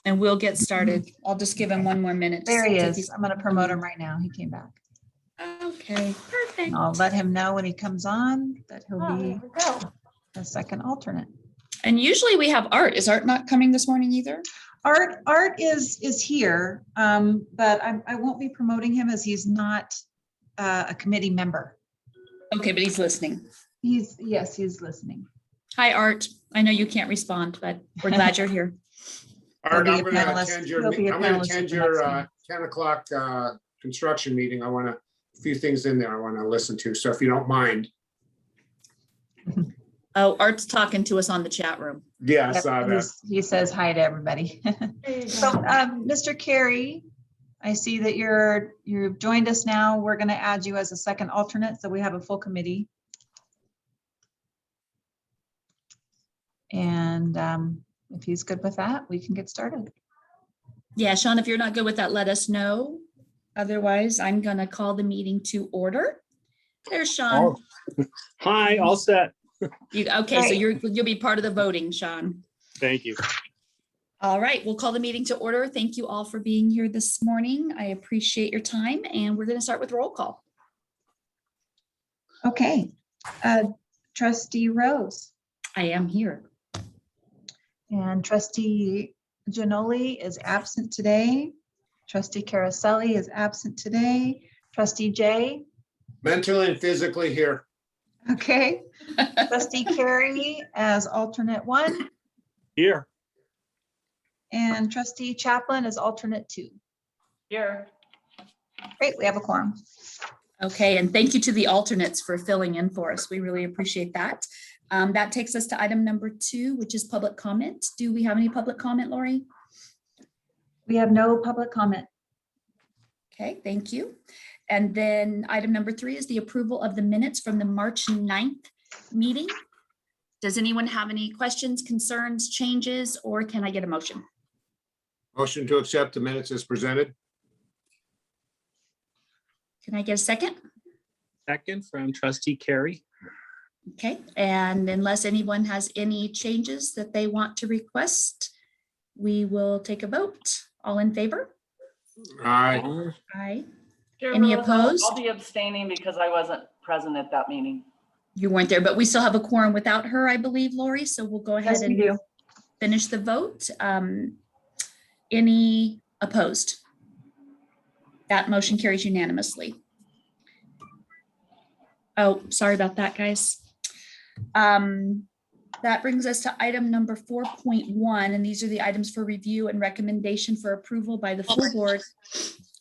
And we'll get started. I'll just give him one more minute. There he to see if is. he's- I'm going to promote him right now. He came back. Okay, perfect. And I'll let him know when he comes on that he'll Oh, be there we go. a second alternate. And usually we have Art. Is Art not coming this morning either? Art is here, but I won't be promoting him as he's not a committee member. Okay, but he's listening. Yes, he's listening. Hi, Art. I know you can't respond, but we're glad you're here. Art, He'll I'm be a going to panelist. attend your, He'll be a I'm going panelist to attend at the your next 10 o'clock construction meeting. I want a few things in there I want to listen to. So if you don't mind. Oh, Art's talking to us on the chat room. Yeah, I Yep, saw that. he says hi to everybody. There you So, go. Mr. Carey, I see that you've joined us now. We're going to add you as a second alternate, so we have a full committee. And if he's good with that, we can get started. Yeah, Sean, if you're not good with that, let us know. Otherwise, I'm going to call the meeting to order. There's Sean. Hi, all set. Okay, so Great. you'll be part of the voting, Sean. Thank you. All right, we'll call the meeting to order. Thank you all for being here this morning. I appreciate your time, and we're going to start with roll call. Okay. Trustee Rose I am here. and Trustee Janoli is absent today. Trustee Caroselli is absent today. Trustee Jay. Mentally and physically here. Okay. Trustee Carey as alternate 1 Here. and Trustee Chaplin as alternate 2. Here. Great, we have a quorum. Okay, and thank you to the alternates for filling in for us. We really appreciate that. That takes us to item number 2, which is public comment. Do we have any public comment, Lori? We have no public comment. Okay, thank you. And then item number 3 is the approval of the minutes from the March 9th meeting. Does anyone have any questions, concerns, changes, or can I get a motion? Motion to accept the minutes as presented. Can I get a second? Second from trustee Carey. Okay, and unless anyone has any changes that they want to request, we will take a vote. All in favor? Aye. Aye. Dear Any Rose, I'll opposed? be abstaining because I wasn't present at that meeting. You weren't there, but we still have a quorum without her, I believe, Lori, so we'll go ahead Yes, we and do. finish the vote. Any opposed? That motion carries unanimously. Oh, sorry about that, guys. That brings us to item number 4.1, and these are the items for review and recommendation for approval by the full board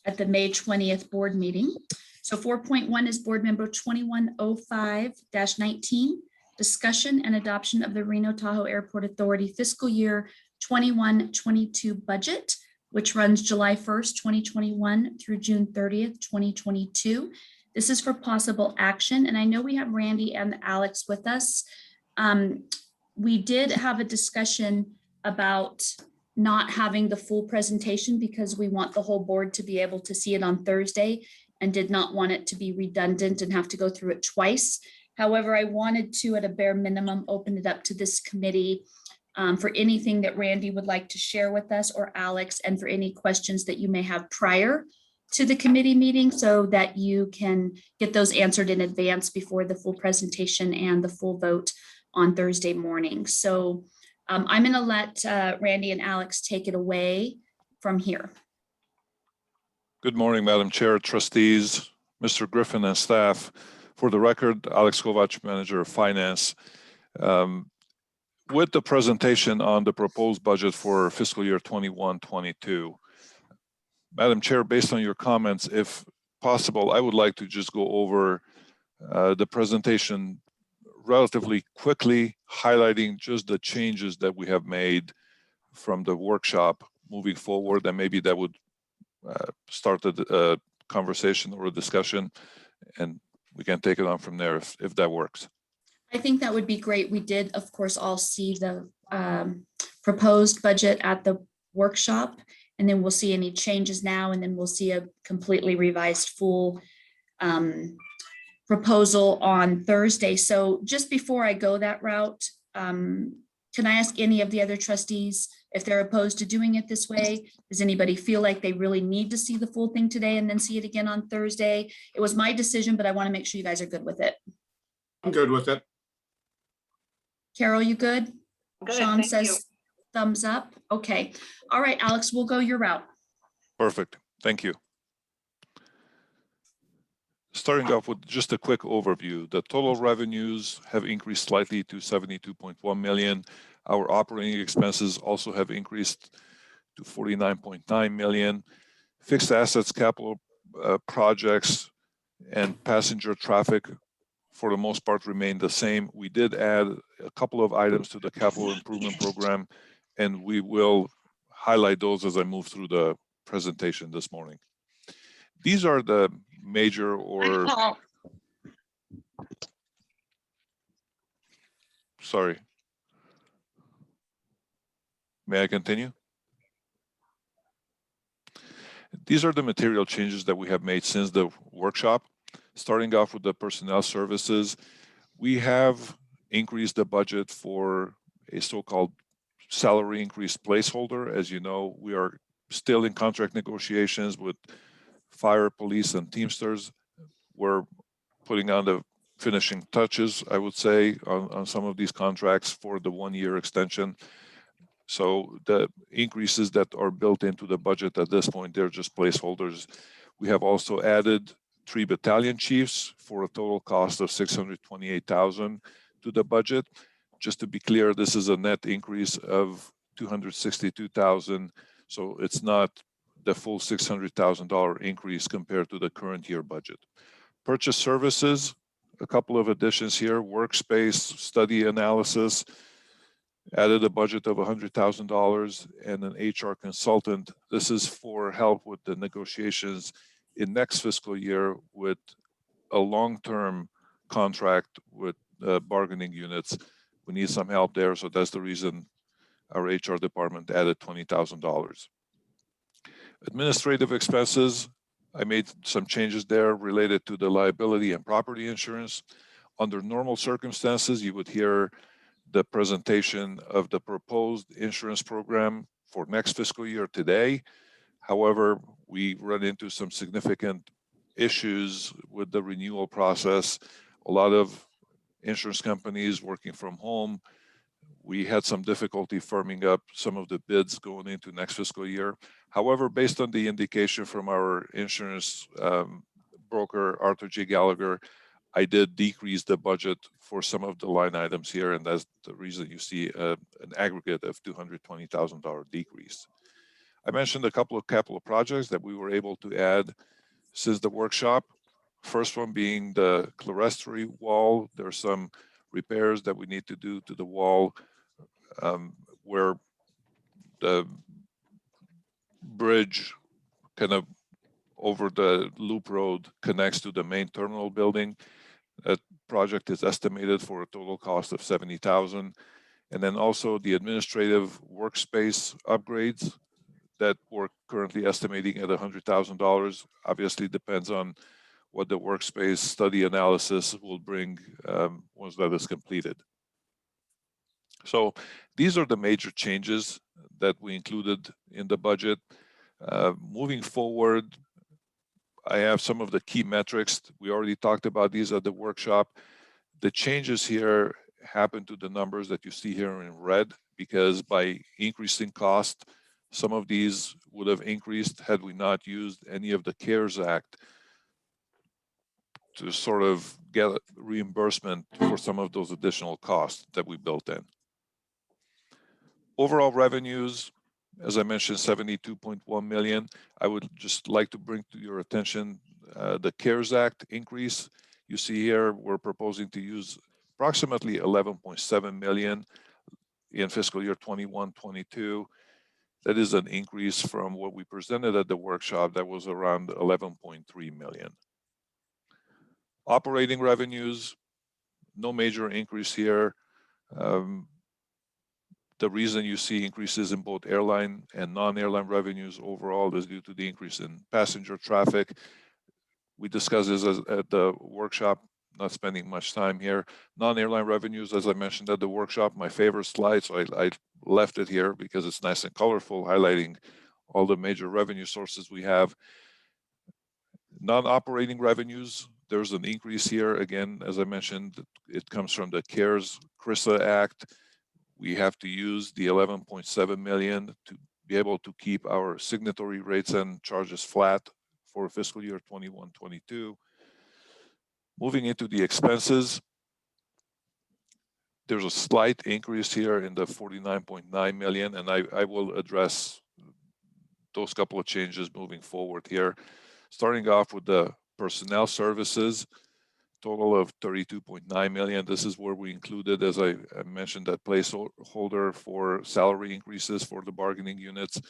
at the May 20th board meeting. So 4.1 is board member 2105-19, discussion and adoption of the Reno Tahoe Airport Authority fiscal year 21-22 budget, which runs July 1st, 2021 through June 30th, 2022. This is for possible action, and I know we have Randy and Alex with us. We did have a discussion about not having the full presentation because we want the whole board to be able to see it on Thursday and did not want it to be redundant and have to go through it twice. However, I wanted to, at a bare minimum, open it up to this committee for anything that Randy would like to share with us, or Alex, and for any questions that you may have prior to the committee meeting so that you can get those answered in advance before the full presentation and the full vote on Thursday morning. So I'm going to let Randy and Alex take it away from here. Good morning, Madam Chair, trustees, Mr. Griffin and staff. For the record, Alex Kovac, Manager of Finance. With the presentation on the proposed budget for fiscal year 21-22, Madam Chair, based on your comments, if possible, I would like to just go over the presentation relatively quickly, highlighting just the changes that we have made from the workshop moving forward, and maybe that would start a conversation or a discussion, and we can take it on from there if that works. I think that would be great. We did, of course, all see the proposed budget at the workshop, and then we'll see any changes now, and then we'll see a completely revised full proposal on Thursday. So just before I go that route, Can I ask any of the other trustees if they're opposed to doing it this way? Does anybody feel like they really need to see the full thing today and then see it again on Thursday? It was my decision, but I want to make sure you guys are good with it. I'm good with it. Carol, you good? Good, Sean thank you. says thumbs up. Okay. All right, Alex, we'll go your route. Perfect. Thank you. Starting off with just a quick overview, the total revenues have increased slightly to 72.1 million. Our operating expenses also have increased to 49.9 million. Fixed assets, capital projects, and passenger traffic, for the most part, remain the same. We did add a couple of items to the capital improvement program, and we will highlight those as I move through the presentation this morning. These are the major or, sorry. May I continue? These are the material changes that we have made since the workshop. Starting off with the personnel services, we have increased the budget for a so-called salary increase placeholder. As you know, we are still in contract negotiations with fire, police, and Teamsters. We're putting on the finishing touches, I would say, on some of these contracts for the 1-year extension. So the increases that are built into the budget at this point, they're just placeholders. We have also added 3 battalion chiefs for a total cost of 628,000 to the budget. Just to be clear, this is a net increase of 262,000. So it's not the full $600,000 increase compared to the current year budget. Purchase services, a couple of additions here. Workspace, study analysis, added a budget of $100,000, and an HR consultant. This is for help with the negotiations in next fiscal year with a long-term contract with bargaining units. We need some help there, so that's the reason our HR department added $20,000. Administrative expenses, I made some changes there related to the liability and property insurance. Under normal circumstances, you would hear the presentation of the proposed insurance program for next fiscal year today. However, we run into some significant issues with the renewal process. A lot of insurance companies working from home. We had some difficulty firming up some of the bids going into next fiscal year. However, based on the indication from our insurance broker, Arthur J. Gallagher, I did decrease the budget for some of the line items here, and that's the reason you see an aggregate of $220,000 decrease. I mentioned a couple of capital projects that we were able to add since the workshop. First one being the clerestory wall. There are some repairs that we need to do to the wall where the bridge kind of over the loop road connects to the main terminal building. That project is estimated for a total cost of $70,000. And then also the administrative workspace upgrades that we're currently estimating at $100,000. Obviously depends on what the workspace study analysis will bring once that is completed. So these are the major changes that we included in the budget. Moving forward, I have some of the key metrics. We already talked about these at the workshop. The changes here happen to the numbers that you see here in red, because by increasing cost, some of these would have increased had we not used any of the CARES Act to sort of get reimbursement for some of those additional costs that we built in. Overall revenues, as I mentioned, 72.1 million. I would just like to bring to your attention the CARES Act increase. You see here, we're proposing to use approximately 11.7 million in fiscal year 21-22. That is an increase from what we presented at the workshop that was around 11.3 million. Operating revenues, no major increase here. The reason you see increases in both airline and non-airline revenues overall is due to the increase in passenger traffic. We discussed this at the workshop. not spending much time here. Non-airline revenues, as I mentioned at the workshop, my favorite slide, so I left it here because it's nice and colorful, highlighting all the major revenue sources we have. Non-operating revenues, there's an increase here. Again, as I mentioned, it comes from the CARES CRISA Act. We have to use the 11.7 million to be able to keep our signatory rates and charges flat for fiscal year 21-22. Moving into the expenses, there's a slight increase here in the 49.9 million, and I will address those couple of changes moving forward here. Starting off with the personnel services, total of 32.9 million. This is where we included, as I mentioned, that placeholder for salary increases for the bargaining units.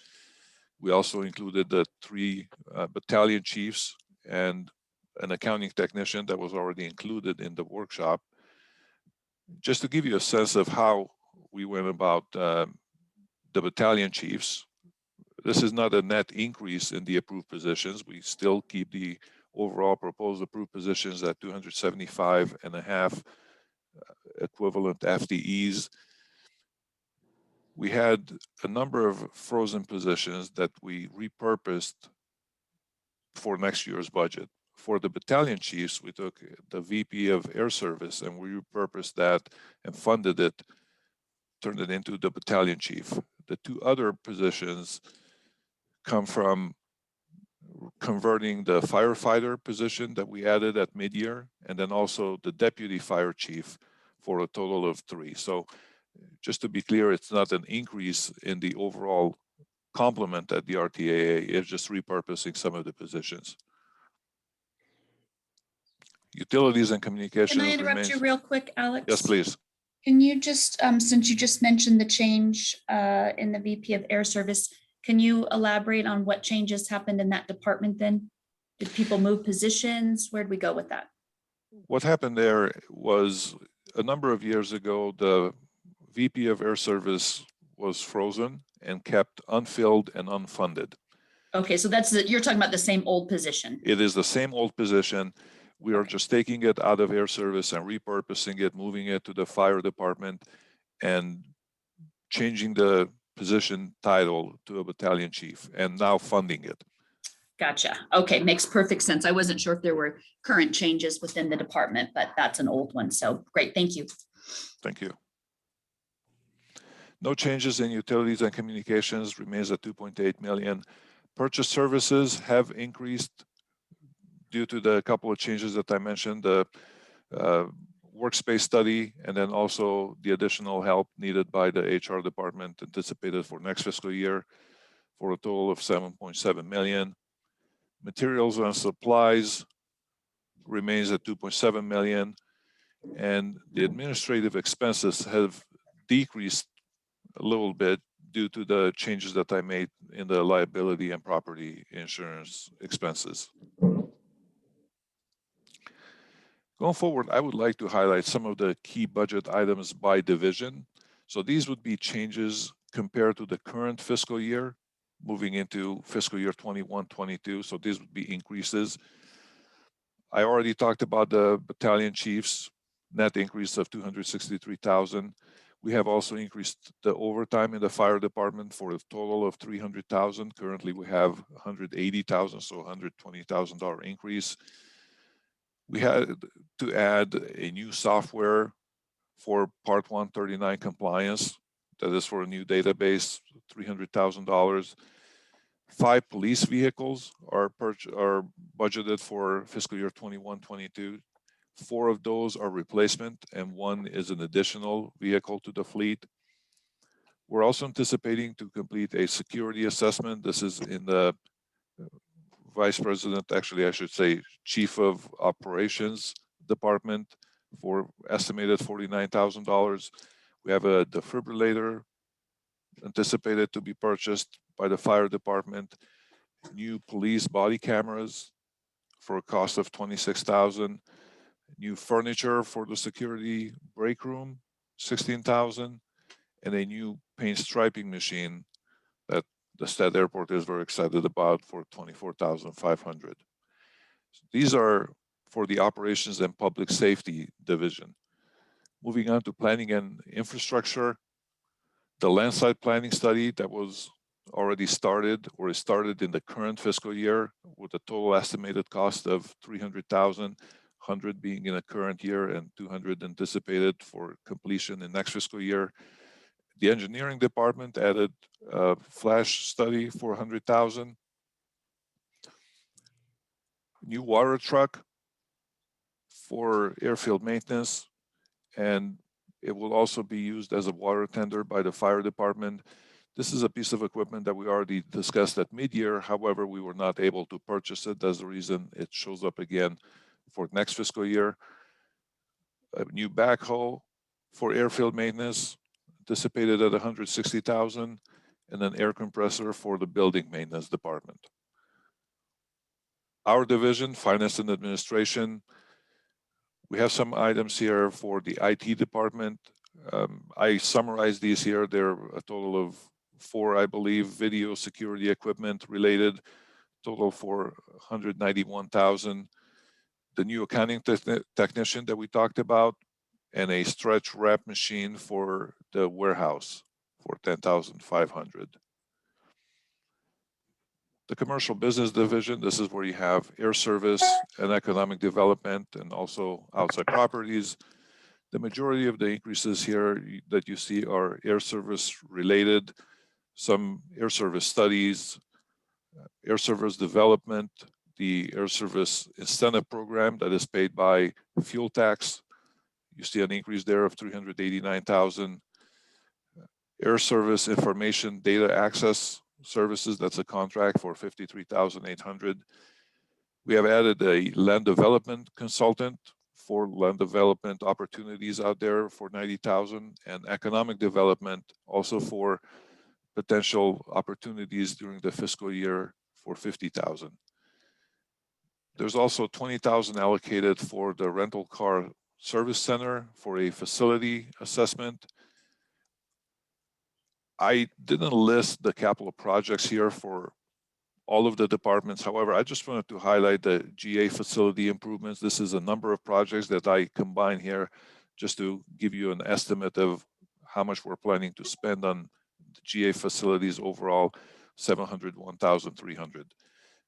We also included the 3 battalion chiefs and an accounting technician that was already included in the workshop. Just to give you a sense of how we went about the battalion chiefs, this is not a net increase in the approved positions. We still keep the overall proposed approved positions at 275.5 equivalent FTEs. We had a number of frozen positions that we repurposed for next year's budget. For the battalion chiefs, we took the VP of Air Service and we repurposed that and funded it, turned it into the battalion chief. The 2 other positions come from converting the firefighter position that we added at mid-year, and then also the deputy fire chief for a total of 3. So just to be clear, it's not an increase in the overall complement at the RTAA, it's just repurposing some of the positions. Utilities and communications. Can I interrupt you real quick, Alex? Yes, please. Can you just, since you just mentioned the change in the VP of Air Service, can you elaborate on what changes happened in that department then? Did people move positions? Where'd we go with that? What happened there was a number of years ago, the VP of Air Service was frozen and kept unfilled and unfunded. Okay, so you're talking about the same old position. It is the same old position. We are just taking it out of Air Service and repurposing it, moving it to the fire department and changing the position title to a battalion chief and now funding it. Gotcha. Okay, makes perfect sense. I wasn't sure if there were current changes within the department, but that's an old one. So great, thank you. Thank you. No changes in utilities and communications, remains at 2.8 million. Purchase services have increased due to the couple of changes that I mentioned, the workspace study, and then also the additional help needed by the HR department anticipated for next fiscal year for a total of 7.7 million. Materials and supplies remains at 2.7 million, and the administrative expenses have decreased a little bit due to the changes that I made in the liability and property insurance expenses. Going forward, I would like to highlight some of the key budget items by division. So these would be changes compared to the current fiscal year, moving into fiscal year 21-22. So these would be increases. I already talked about the battalion chiefs, net increase of 263,000. We have also increased the overtime in the fire department for a total of 300,000. Currently, we have 180,000, so $120,000 increase. We had to add a new software for Part 139 compliance. That is for a new database, $300,000. 5 police vehicles are budgeted for fiscal year 21-22. 4 of those are replacement and 1 is an additional vehicle to the fleet. We're also anticipating to complete a security assessment. This is in the Vice President, actually I should say Chief of Operations Department for estimated $49,000. We have a defibrillator anticipated to be purchased by the fire department, new police body cameras for a cost of $26,000, new furniture for the security break room, $16,000, and a new paint striping machine that the State Airport is very excited about for $24,500. These are for the Operations and Public Safety Division. Moving on to Planning and Infrastructure, the landside planning study that was already started or is started in the current fiscal year with a total estimated cost of $300,000, 100 being in the current year and 200 anticipated for completion in next fiscal year. The engineering department added a flash study for 100,000. New water truck for airfield maintenance, and it will also be used as a water tender by the fire department. This is a piece of equipment that we already discussed at mid-year. However, we were not able to purchase it. That's the reason it shows up again for next fiscal year. A new backhoe for airfield maintenance, anticipated at 160,000, and an air compressor for the building maintenance department. Our division, Finance and Administration, we have some items here for the IT department. I summarized these here. There are a total of 4, I believe, video security equipment related, total for 191,000. The new accounting technician that we talked about, and a stretch wrap machine for the warehouse for 10,500. The Commercial Business Division, this is where you have air service and economic development and also outside properties. The majority of the increases here that you see are air service related, some air service studies, air service development, the air service incentive program that is paid by fuel tax. You see an increase there of 389,000. Air service information data access services, that's a contract for 53,800. We have added a land development consultant for land development opportunities out there for 90,000, and economic development also for potential opportunities during the fiscal year for 50,000. There's also 20,000 allocated for the rental car service center for a facility assessment. I didn't list the capital projects here for all of the departments. However, I just wanted to highlight the GA facility improvements. This is a number of projects that I combine here just to give you an estimate of how much we're planning to spend on the GA facilities overall, 701,300.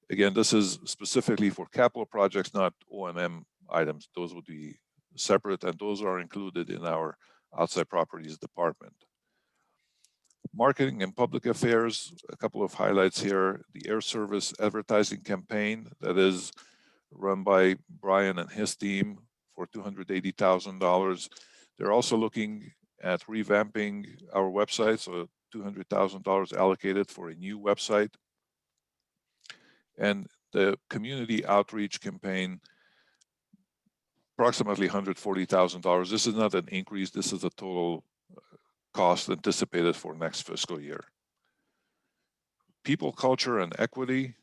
Again, this is specifically for capital projects, not O&M items. Those would be separate, and those are included in our outside properties department. Marketing and public affairs, a couple of highlights here. The air service advertising campaign that is run by Brian and his team for $280,000. They're also looking at revamping our website, so $200,000 allocated for a new website. And the community outreach campaign, approximately $140,000. This is not an increase, this is a total cost anticipated for next fiscal year. People, culture, and equity.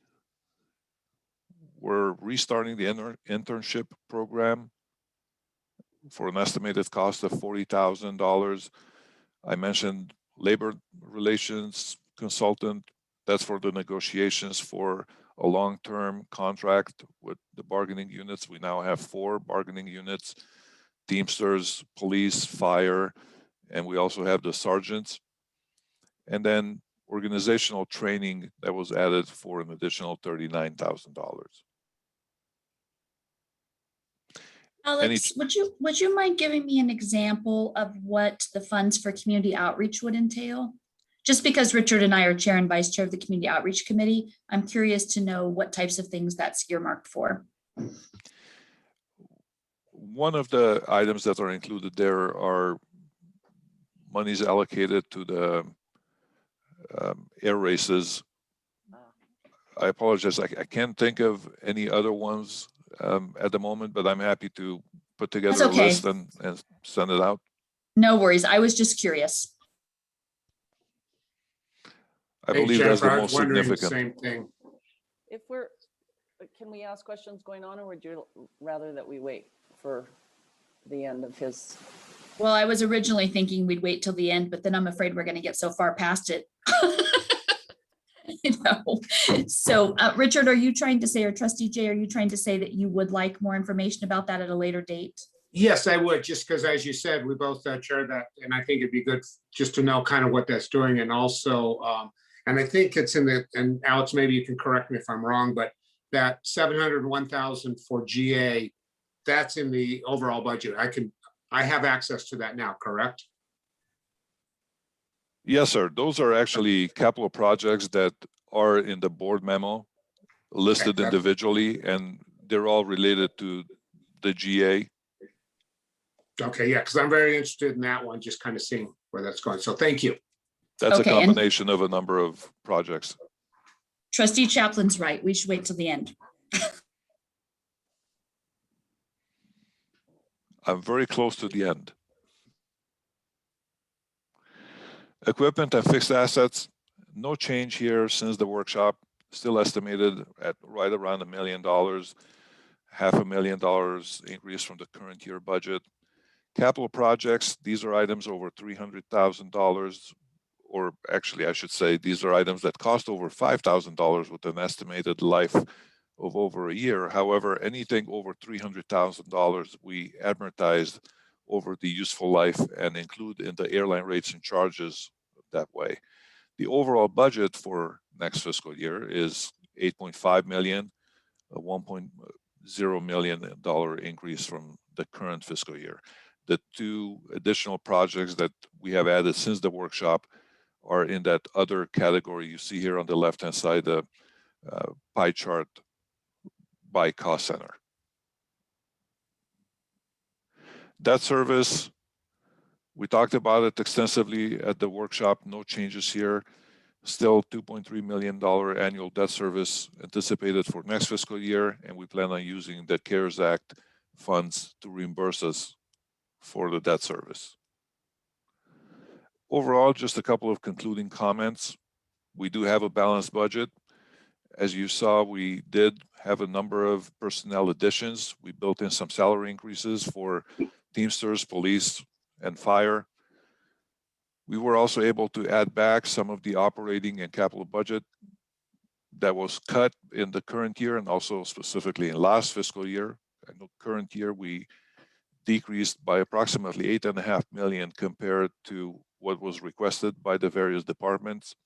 We're restarting the internship program for an estimated cost of $40,000. I mentioned labor relations consultant. That's for the negotiations for a long-term contract with the bargaining units. We now have 4 bargaining units: Teamsters, police, fire, and we also have the sergeants. And then organizational training that was added for an additional $39,000. Alex, would you mind giving me an example of what the funds for community outreach would entail? Just because Richard and I are chair and vice chair of the Community Outreach Committee, I'm curious to know what types of things that's earmarked for. One of the items that are included there are monies allocated to the air races. I apologize, I can't think of any other ones at the moment, but I'm happy to put together That's okay. a list and send it out. No worries. I was just curious. I Hey, believe that's the Jennifer, I was most wondering the significant. same thing. If we're, can we ask questions going on, or would you rather that we wait for the end of his? Well, I was originally thinking we'd wait till the end, but then I'm afraid we're going to get so far past it. So Richard, are you trying to say, or trustee Jay, are you trying to say that you would like more information about that at a later date? Yes, I would, just because as you said, we both chair that, and I think it'd be good just to know kind of what that's doing, and also, and I think it's in the, and Alex, maybe you can correct me if I'm wrong, but that 701,000 for GA, that's in the overall budget. I have access to that now, correct? Yes, sir. Those are actually capital projects that are in the board memo listed Okay. individually, and they're all related to the GA. Okay, yeah, because I'm very interested in that one, just kind of seeing where that's going. So thank you. That's a Okay, and- combination of a number of projects. Trustee Chaplin's right. We should wait till the end. I'm very close to the end. Equipment and fixed assets, no change here since the workshop, still estimated at right around $1 million, $500,000 increase from the current year budget. Capital projects, these are items over $300,000, or actually I should say, these are items that cost over $5,000 with an estimated life of over a year. However, anything over $300,000, we amortize over the useful life and include in the airline rates and charges that way. The overall budget for next fiscal year is $8.5 million, a $1.0 million increase from the current fiscal year. The two additional projects that we have added since the workshop are in that other category you see here on the left-hand side, the pie chart by cost center. Debt service, we talked about it extensively at the workshop, no changes here. Still $2.3 million annual debt service anticipated for next fiscal year, and we plan on using the CARES Act funds to reimburse us for the debt service. Overall, just a couple of concluding comments. We do have a balanced budget. As you saw, we did have a number of personnel additions. We built in some salary increases for Teamsters, police, and fire. We were also able to add back some of the operating and capital budget that was cut in the current year and also specifically in last fiscal year. In the current year, we decreased by approximately $8.5 million compared to what was requested by the various departments.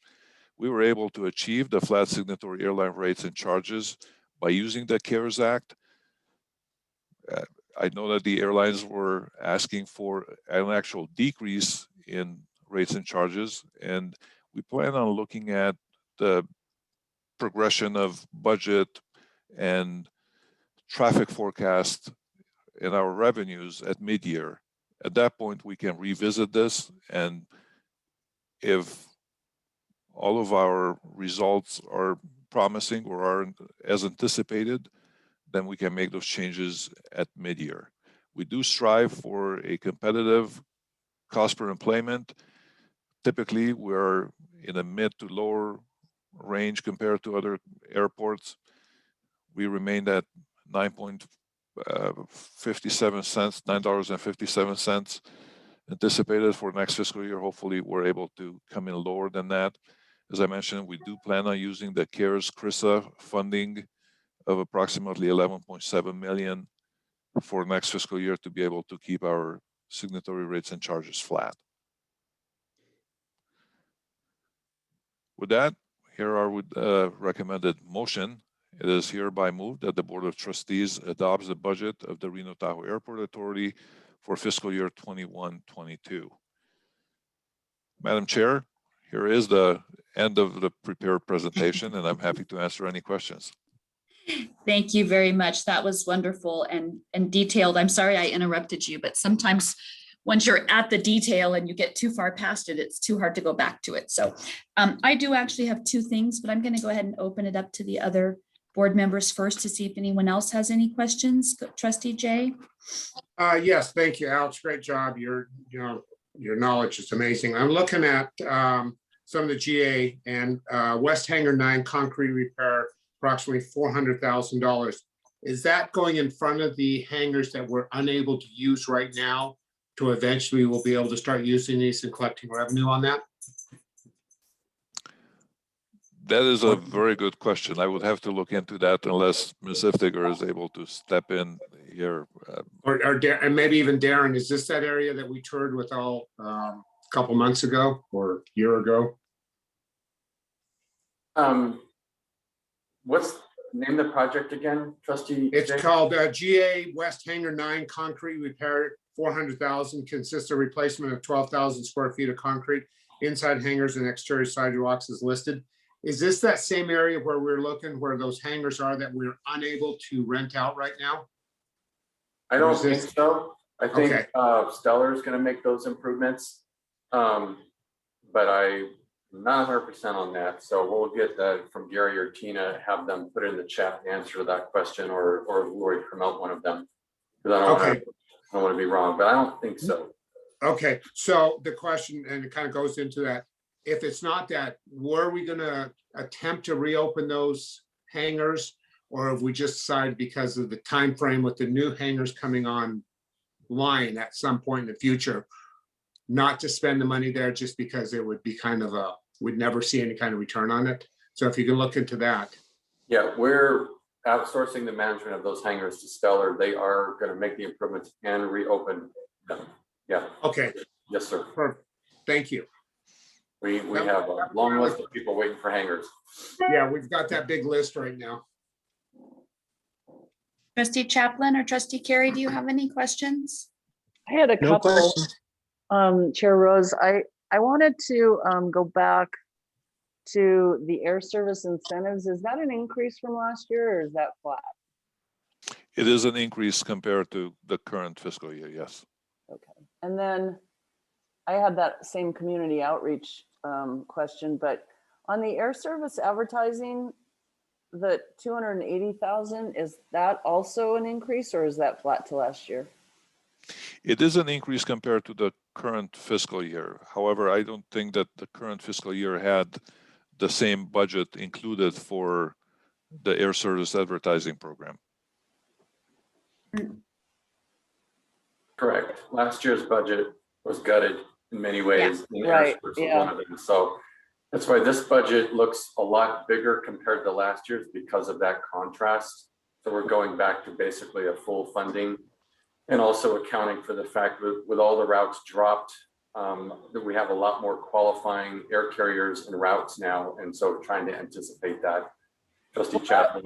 We were able to achieve the flat signatory airline rates and charges by using the CARES Act. I know that the airlines were asking for an actual decrease in rates and charges, and we plan on looking at the progression of budget and traffic forecast in our revenues at mid-year. At that point, we can revisit this, and if all of our results are promising or are as anticipated, then we can make those changes at mid-year. We do strive for a competitive cost per employment. Typically, we're in a mid to lower range compared to other airports. We remained at $9.57 anticipated for next fiscal year. Hopefully, we're able to come in lower than that. As I mentioned, we do plan on using the CARES CRISA funding of approximately $11.7 million for next fiscal year to be able to keep our signatory rates and charges flat. With that, here are with recommended motion. It is hereby moved that the Board of Trustees adopts the budget of the Reno Tahoe Airport Authority for fiscal year 21-22. Madam Chair, here is the end of the prepared presentation, and I'm happy to answer any questions. Thank you very much. That was wonderful and detailed. I'm sorry I interrupted you, but sometimes once you're at the detail and you get too far past it, it's too hard to go back to it. So I do actually have two things, but I'm going to go ahead and open it up to the other board members first to see if anyone else has any questions. Trustee Jay? Yes, thank you, Alex. Great job. Your knowledge is amazing. I'm looking at some of the GA and West Hangar 9 concrete repair, approximately $400,000. Is that going in front of the hangars that we're unable to use right now to eventually we'll be able to start using these and collecting revenue on that? That is a very good question. I would have to look into that unless Ms. Iftigar is able to step in here. And maybe even Darren, is this that area that we toured with all a couple months ago or a year ago? What's name the project again, trustee? It's Jay? called GA West Hangar 9 concrete repair, 400,000, consists of replacement of 12,000 square feet of concrete inside hangars and exterior sidewalks is listed. Is this that same area where we're looking, where those hangars are that we're unable to rent out right now? I don't Is think this- so. I think Okay. Stellar is gonna make those improvements. But I'm not 100% on that. So we'll get that from Gary or Tina, have them put it in the chat and answer that question, or Lori promote one of them. Because I don't want to be wrong, but I don't think so. Okay, so the question, and it kind of goes into that, if it's not that, were we gonna attempt to reopen those hangars? Or have we just decided because of the time frame with the new hangars coming on line at some point in the future, not to spend the money there just because it would be kind of we'd never see any kind of return on it? So if you can look into that. Yeah, we're outsourcing the management of those hangars to Stellar. They are going to make the improvements and reopen them. Yeah. Okay, Yes, sir. perfect. Thank you. We have a long list of people waiting for hangars. Yeah, we've got that big list right now. Trustee Chaplin or trustee Carey, do you have any questions? I had a No couple, questions. Chair Rose, I wanted to go back to the air service incentives. Is that an increase from last year or is that flat? It is an increase compared to the current fiscal year, yes. Okay, and then I had that same community outreach question, but on the air service advertising, the 280,000, is that also an increase or is that flat to last year? It is an increase compared to the current fiscal year. However, I don't think that the current fiscal year had the same budget included for the air service advertising program. Correct. Last year's budget was gutted in many ways. and Right, air service was one of them. So that's why this budget looks a lot bigger compared to last year's because of that contrast. So we're going back to basically a full funding and also accounting for the fact that with all the routes dropped, that we have a lot more qualifying air carriers and routes now. And so trying to anticipate that. Trustee Chapman,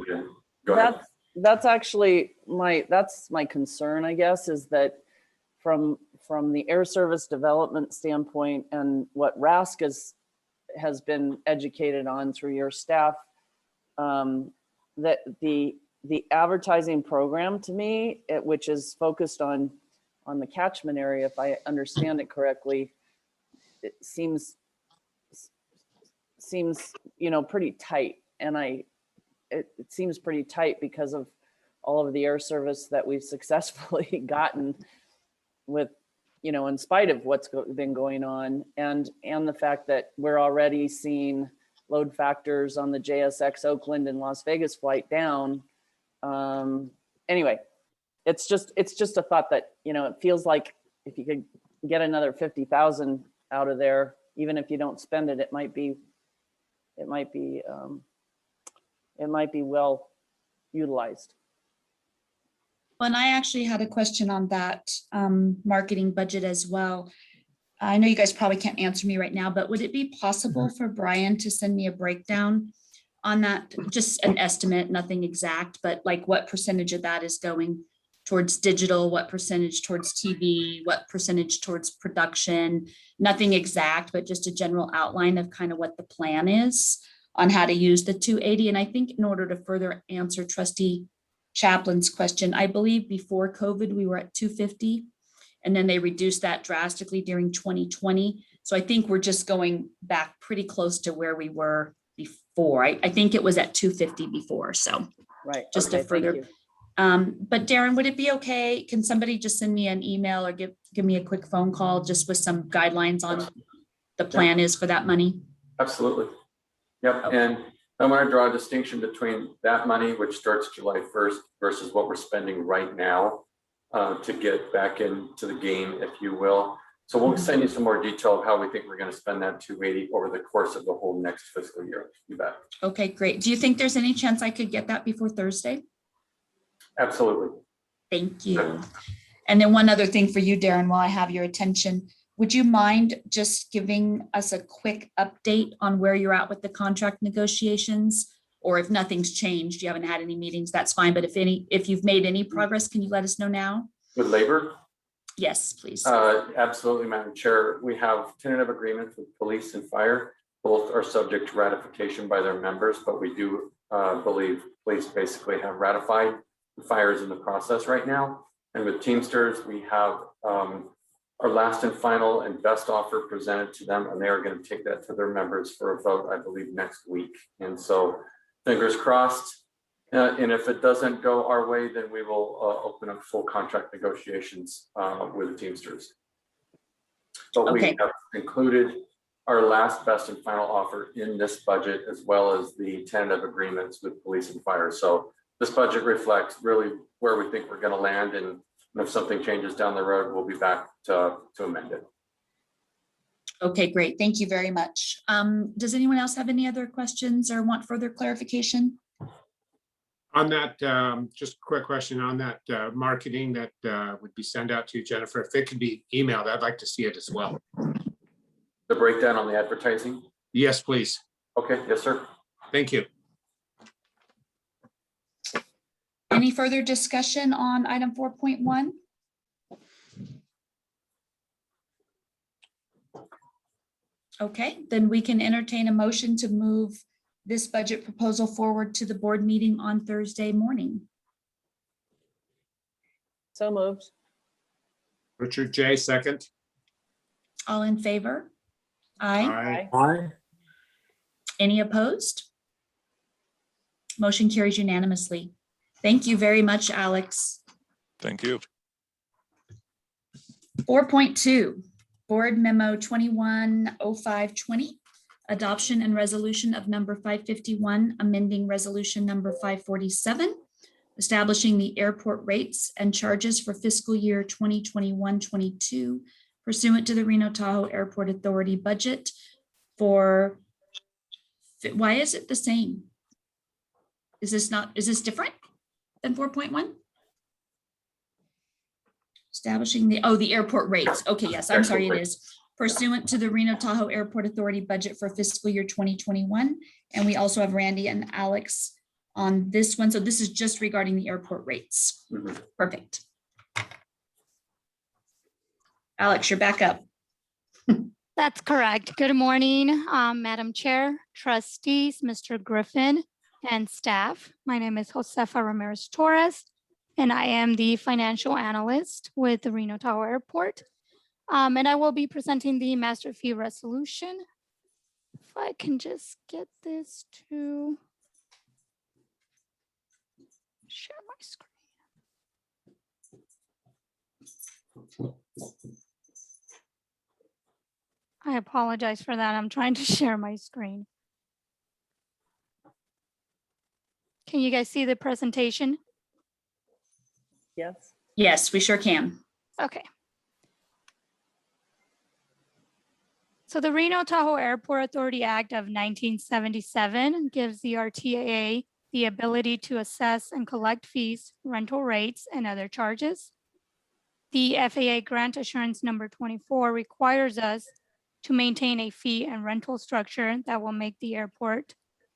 go ahead. That's actually that's my concern, I guess, is that from the air service development standpoint and what RASC has been educated on through your staff, that the advertising program to me, which is focused on the catchment area, if I understand it correctly, it seems pretty tight. And it seems pretty tight because of all of the air service that we've successfully gotten with, in spite of what's been going on, and the fact that we're already seeing load factors on the JSX Oakland and Las Vegas flight down. Anyway, it's just a thought that, it feels like if you could get another 50,000 out of there, even if you don't spend it, it might be well utilized. Well, and I actually had a question on that marketing budget as well. I know you guys probably can't answer me right now, but would it be possible for Brian to send me a breakdown on that? Just an estimate, nothing exact, but like what percentage of that is going towards digital, what percentage towards TV, what percentage towards production? Nothing exact, but just a general outline of kind of what the plan is on how to use the 280. And I think in order to further answer Trustee Chaplin's question, I believe before COVID, we were at 250, and then they reduced that drastically during 2020. So I think we're just going back pretty close to where we were before. I think it was at 250 before. So Right. just Okay, to further, thank you. but Darren, would it be okay? Can somebody just send me an email or give me a quick phone call just with some guidelines on the plan is for that money? Absolutely. Yep. Okay. And I want to draw a distinction between that money, which starts July 1st, versus what we're spending right now to get back into the game, if you will. So we'll send you some more detail of how we think we're going to spend that 280 over the course of the whole next fiscal year. You bet. Okay, great. Do you think there's any chance I could get that before Thursday? Absolutely. Thank you. And then one other thing for you, Darren, while I have your attention, would you mind just giving us a quick update on where you're at with the contract negotiations? Or if nothing's changed, you haven't had any meetings, that's fine. But if you've made any progress, can you let us know now? With labor, Yes, please. absolutely, Madam Chair. We have tentative agreements with police and fire. Both are subject to ratification by their members, but we do believe police basically have ratified. Fire is in the process right now. And with Teamsters, we have our last and final and best offer presented to them, and they are going to take that to their members for a vote, I believe, next week. And so fingers crossed. And if it doesn't go our way, then we will open up full contract negotiations with the Teamsters. But we Okay. have included our last, best, and final offer in this budget, as well as the tentative agreements with police and fire. So this budget reflects really where we think we're going to land, and if something changes down the road, we'll be back to amend it. Okay, great. Thank you very much. Does anyone else have any other questions or want further clarification? On that, just a quick question on that marketing that would be sent out to you, Jennifer. If it could be emailed, I'd like to see it as well. The breakdown on the advertising? Yes, please. Okay, yes, sir. Thank you. Any further discussion on item 4.1? Okay, then we can entertain a motion to move this budget proposal forward to the board meeting on Thursday morning. So moved. Richard J. second. All in favor? Aye. Aye. Aye. Any opposed? Motion carries unanimously. Thank you very much, Alex. Thank you. 4.2, Board Memo 210520, adoption and resolution of number 551, amending resolution number 547, establishing the airport rates and charges for fiscal year 2021-22 pursuant to the Reno Tahoe Airport Authority budget for, why is it the same? Is this different than 4.1? Establishing the airport rates. Okay, yes, I'm sorry, it is pursuant to the Reno Tahoe Airport Authority budget for fiscal year 2021. And we also have Randy and Alex on this one. So this is just regarding the airport rates. Mhm. Perfect. Alex, you're back up. That's correct. Good morning, Madam Chair, trustees, Mr. Griffin, and staff. My name is Josefa Ramirez Torres, and I am the financial analyst with the Reno Tahoe Airport. And I will be presenting the master fee resolution. If I can just get this to share my screen. I apologize for that. I'm trying to share my screen. Can you guys see the presentation? Yes. Yes, we sure can. Okay. So the Reno Tahoe Airport Authority Act of 1977 gives the RTAA the ability to assess and collect fees, rental rates, and other charges. The FAA Grant Assurance Number 24 requires us to maintain a fee and rental structure that will make the airport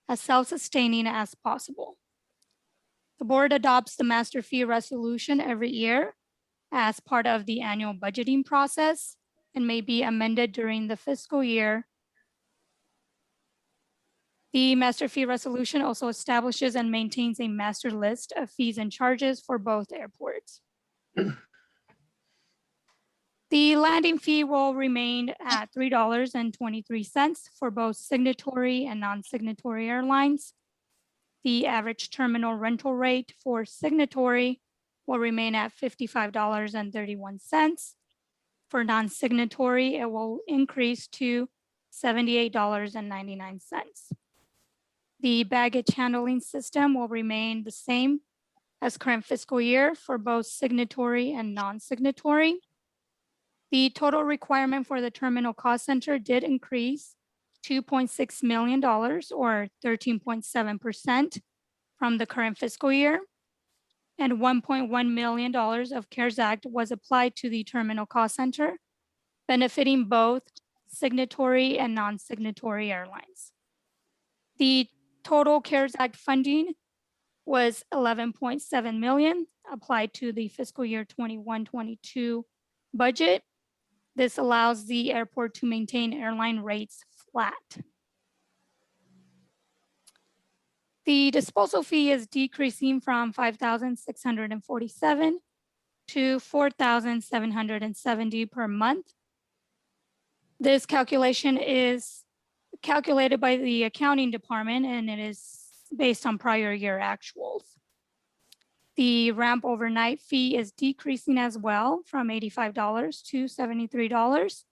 as self-sustaining as possible. The board adopts the master fee resolution every year as part of the annual budgeting process and may be amended during the fiscal year. The master fee resolution also establishes and maintains a master list of fees and charges for both airports. The landing fee will remain at $3.23 for both signatory and non-signatory airlines. The average terminal rental rate for signatory will remain at $55.31. For non-signatory, it will increase to $78.99. The baggage handling system will remain the same as current fiscal year for both signatory and non-signatory. The total requirement for the terminal cost center did increase $2.6 million or 13.7% from the current fiscal year. And $1.1 million of CARES Act was applied to the terminal cost center, benefiting both signatory and non-signatory airlines. The total CARES Act funding was $11.7 million applied to the fiscal year 21-22 budget. This allows the airport to maintain airline rates flat. The disposal fee is decreasing from $5,647 to $4,770 per month. This calculation is calculated by the accounting department and it is based on prior year actuals. The ramp overnight fee is decreasing as well from $85 to $73.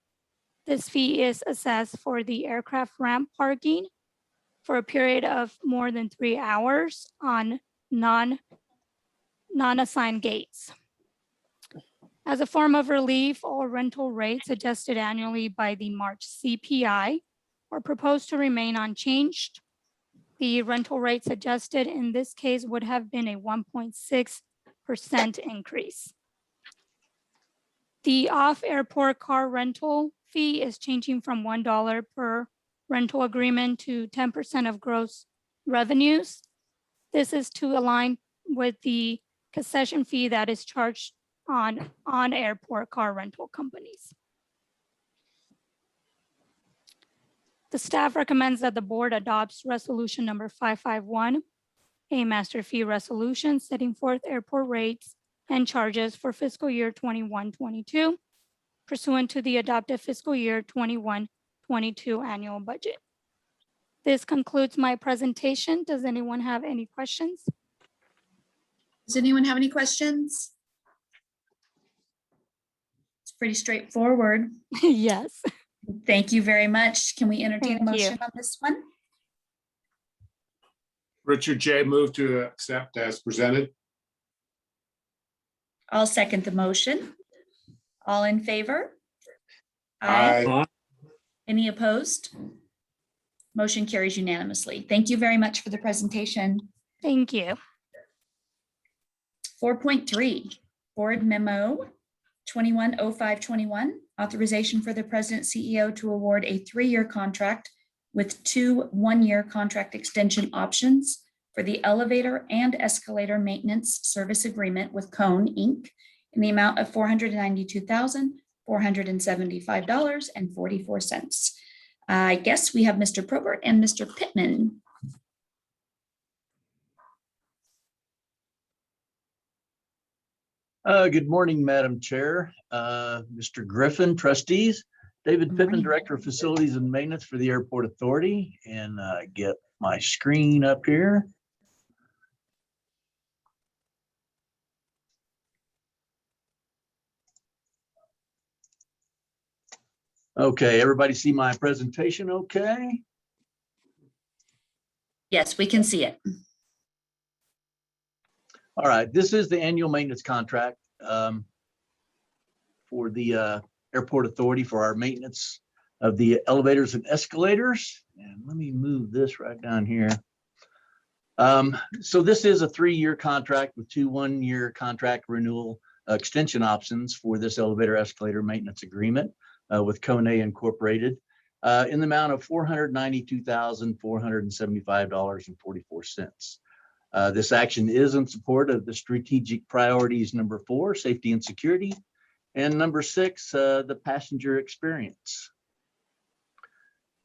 This fee is assessed for the aircraft ramp parking for a period of more than 3 hours on non-assigned gates. As a form of relief, all rental rates adjusted annually by the March CPI are proposed to remain unchanged. The rental rates adjusted in this case would have been a 1.6% increase. The off-airport car rental fee is changing from $1 per rental agreement to 10% of gross revenues. This is to align with the concession fee that is charged on airport car rental companies. The staff recommends that the board adopts resolution number 551, a master fee resolution setting forth airport rates and charges for fiscal year 21-22 pursuant to the adopted fiscal year 21-22 annual budget. This concludes my presentation. Does anyone have any questions? Does anyone have any questions? It's pretty straightforward. Yes. Thank you very much. Can we entertain a Thank you. motion on this one? Richard J. move to accept as presented. I'll second the motion. All in favor? Aye. Any opposed? Motion carries unanimously. Thank you very much for the presentation. Thank you. 4.3, Board Memo 210521, authorization for the President CEO to award a 3-year contract with 2 one-year contract extension options for the elevator and escalator maintenance service agreement with Cone Inc. in the amount of $492,475.44. I guess we have Mr. Probert and Mr. Pittman. Good morning, Madam Chair, Mr. Griffin, trustees, David Good Pittman, morning. Director of Facilities and Maintenance for the Airport Authority, and get my screen up here. Okay, everybody see my presentation okay? Yes, we can see it. All right, this is the annual maintenance contract for the Airport Authority for our maintenance of the elevators and escalators. And let me move this right down here. So this is a 3-year contract with 2 one-year contract renewal extension options for this elevator escalator maintenance agreement with Cone Incorporated in the amount of $492,475.44. This action is in support of the strategic priorities number 4, safety and security, and number 6, the passenger experience.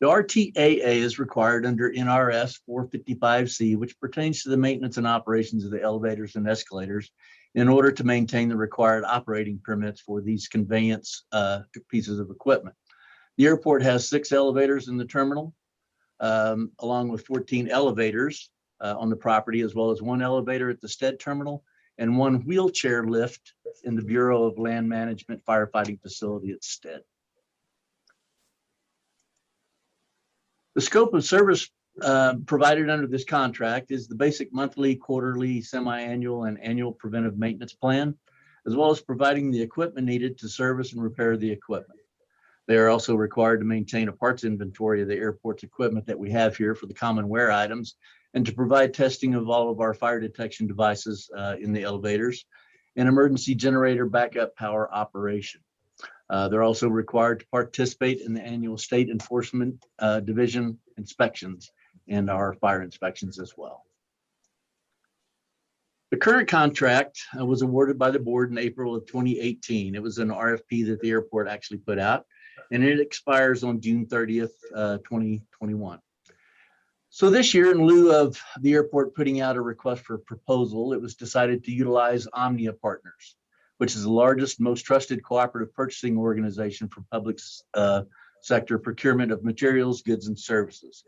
The RTAA is required under NRS 455C, which pertains to the maintenance and operations of the elevators and escalators in order to maintain the required operating permits for these conveyance pieces of equipment. The airport has 6 elevators in the terminal, along with 14 elevators on the property, as well as 1 elevator at the Stead terminal and 1 wheelchair lift in the Bureau of Land Management firefighting facility at Stead. The scope of service provided under this contract is the basic monthly, quarterly, semi-annual, and annual preventive maintenance plan. as well as providing the equipment needed to service and repair the equipment. They are also required to maintain a parts inventory of the airport's equipment that we have here for the common wear items, and to provide testing of all of our fire detection devices in the elevators and emergency generator backup power operation. They're also required to participate in the annual state enforcement division inspections and our fire inspections as well. The current contract was awarded by the board in April of 2018. It was an RFP that the airport actually put out, and it expires on June 30th, 2021. So this year, in lieu of the airport putting out a request for proposal, it was decided to utilize Omnia Partners, which is the largest, most trusted cooperative purchasing organization for public sector procurement of materials, goods, and services.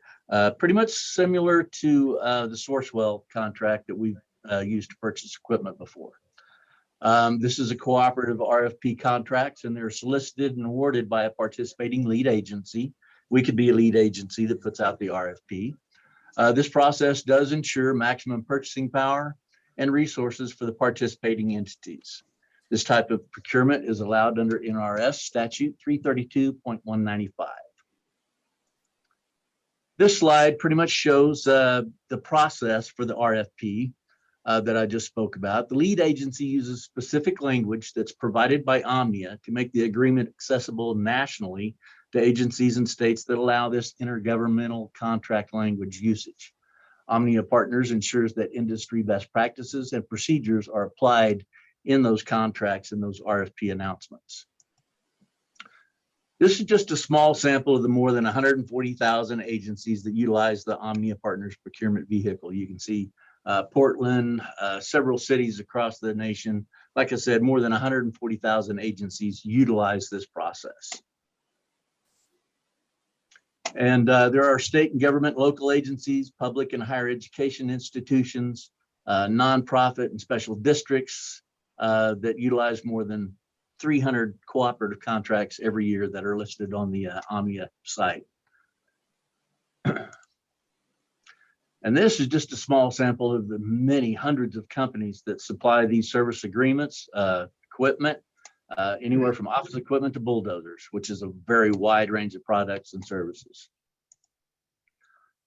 Pretty much similar to the Sourcewell contract that we've used to purchase equipment before. This is a cooperative RFP contracts, and they're solicited and awarded by a participating lead agency. We could be a lead agency that puts out the RFP. This process does ensure maximum purchasing power and resources for the participating entities. This type of procurement is allowed under NRS statute 332.195. This slide pretty much shows the process for the RFP that I just spoke about. The lead agency uses specific language that's provided by Omnia to make the agreement accessible nationally to agencies and states that allow this intergovernmental contract language usage. Omnia Partners ensures that industry best practices and procedures are applied in those contracts and those RFP announcements. This is just a small sample of the more than 140,000 agencies that utilize the Omnia Partners procurement vehicle. You can see Portland, several cities across the nation. Like I said, more than 140,000 agencies utilize this process. And there are state and government, local agencies, public and higher education institutions, nonprofit and special districts that utilize more than 300 cooperative contracts every year that are listed on the Omnia site. And this is just a small sample of the many hundreds of companies that supply these service agreements, equipment, anywhere from office equipment to bulldozers, which is a very wide range of products and services.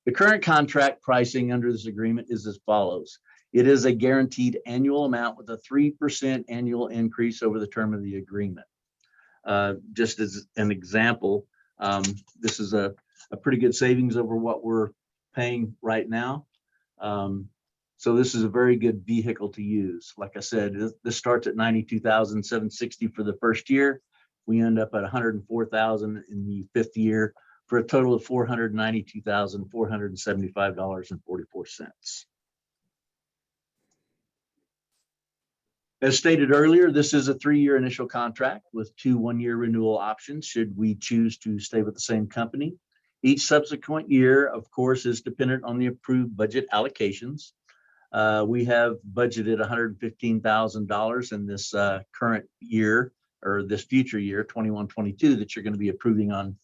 The current contract pricing under this agreement is as follows. It is a guaranteed annual amount with a 3% annual increase over the term of the agreement. Just as an example, this is a pretty good savings over what we're paying right now. So this is a very good vehicle to use. Like I said, this starts at $92,760 for the first year. We end up at $104,000 in the fifth year for a total of $492,475.44. As stated earlier, this is a 3-year initial contract with 2 one-year renewal options should we choose to stay with the same company. Each subsequent year, of course, is dependent on the approved budget allocations. We have budgeted $115,000 in this current year, or this future year, 21-22, that you're going to be approving on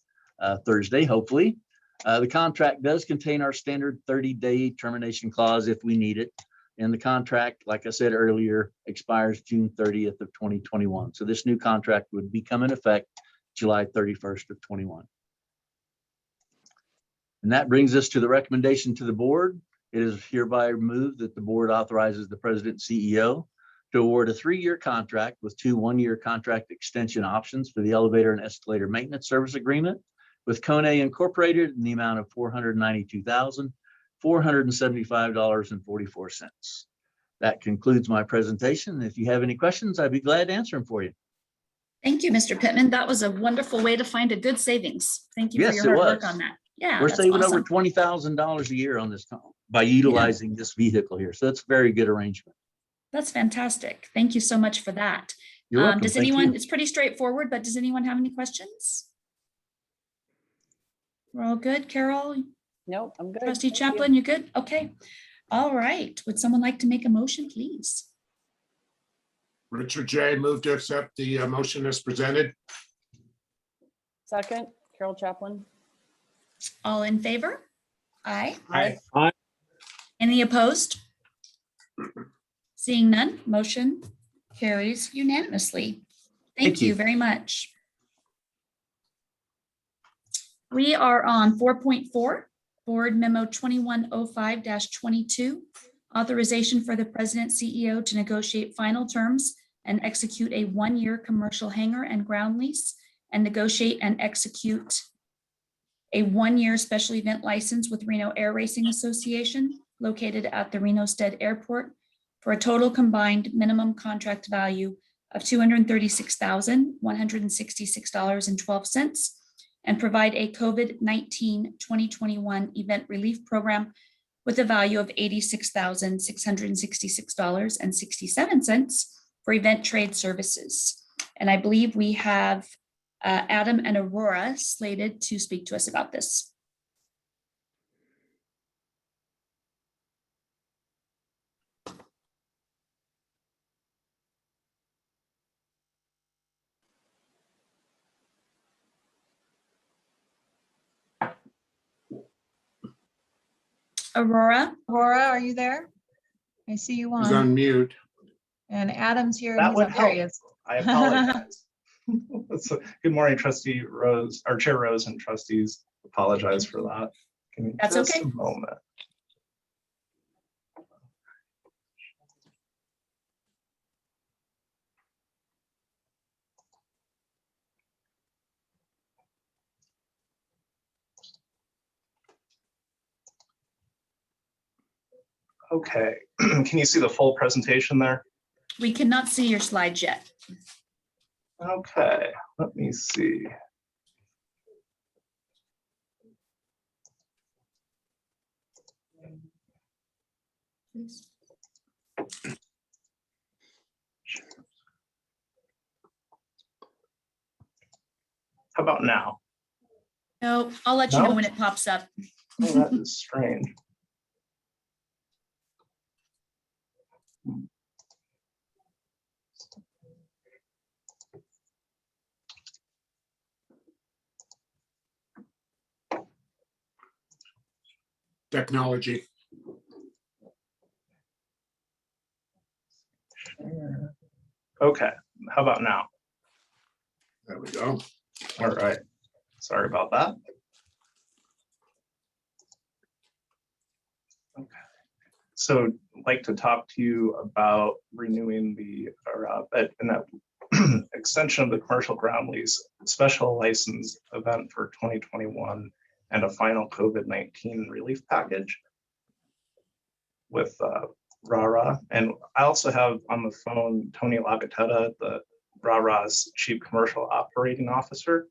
Thursday, hopefully. The contract does contain our standard 30-day termination clause if we need it. And the contract, like I said earlier, expires June 30th of 2021. So this new contract would become in effect July 31st of 21. And that brings us to the recommendation to the board. It is hereby moved that the board authorizes the president and CEO to award a 3-year contract with 2 one-year contract extension options for the elevator and escalator maintenance service agreement with Kone Incorporated in the amount of $492,475.44. That concludes my presentation. If you have any questions, I'd be glad to answer them for you. Thank you, Mr. Pittman. That was a wonderful way to find a good savings. Thank you for Yes, your it hard work was. on that. Yeah, We're that's saving over awesome. $20,000 a year on this by utilizing this vehicle here. So that's a very good arrangement. That's fantastic. Thank you so much for that. You're welcome. Does Thank anyone, you. it's pretty straightforward, but does anyone have any questions? We're all good. Carol, Nope, I'm good. Trustee Thank you. Chaplin, you good? Okay. All right. Would someone like to make a motion, please? Richard J. move to accept the motion as presented. Second, Carol Chaplin. All in favor? Aye. Aye. Any opposed? Seeing none, motion Carries unanimously. Thank Thank you you. very much. We are on 4.4, Board Memo 2105-22, authorization for the President CEO to negotiate final terms and execute a one-year commercial hangar and ground lease and negotiate and execute a one-year special event license with Reno Air Racing Association located at the Reno Stead Airport for a total combined minimum contract value of $236,166.12 and provide a COVID-19 2021 event relief program with a value of $86,666.67 for event trade services. And I believe we have Adam and Aurora slated to speak to us about this. Aurora, Aurora, are you there? I see you He's on. on mute. And Adam's here. and That he's would on. There he help. is. I apologize. So, good morning, Trustee Rose, or Chair Rose and trustees. Apologize for that. Give me That's just okay. a moment. Okay, can you see the full presentation there? we cannot see your slides yet. Okay, let me see. Please. How about now? No, I'll let you know No? when it pops up. Oh, that is strange. Technology. Okay, how about now? There we go. All right, sorry about that. Okay, so I'd like to talk to you about renewing an extension of the commercial ground lease, special license event for 2021, and a final COVID-19 relief package with RARA. And I also have on the phone Tony Lagatetta, the RARA's Chief Commercial Operating Officer.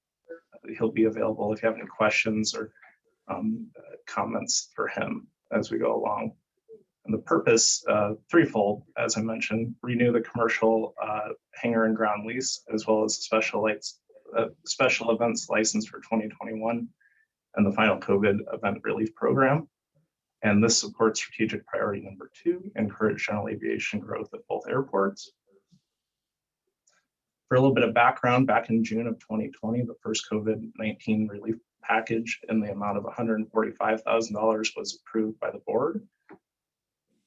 He'll be available if you have any questions or comments for him as we go along. And the purpose, threefold, as I mentioned: renew the commercial hangar and ground lease, as well as special events license for 2021, and the final COVID event relief program. And this supports strategic priority number 2, encourage general aviation growth at both airports. For a little bit of background, back in June of 2020, the first COVID-19 relief package in the amount of $145,000 was approved by the board.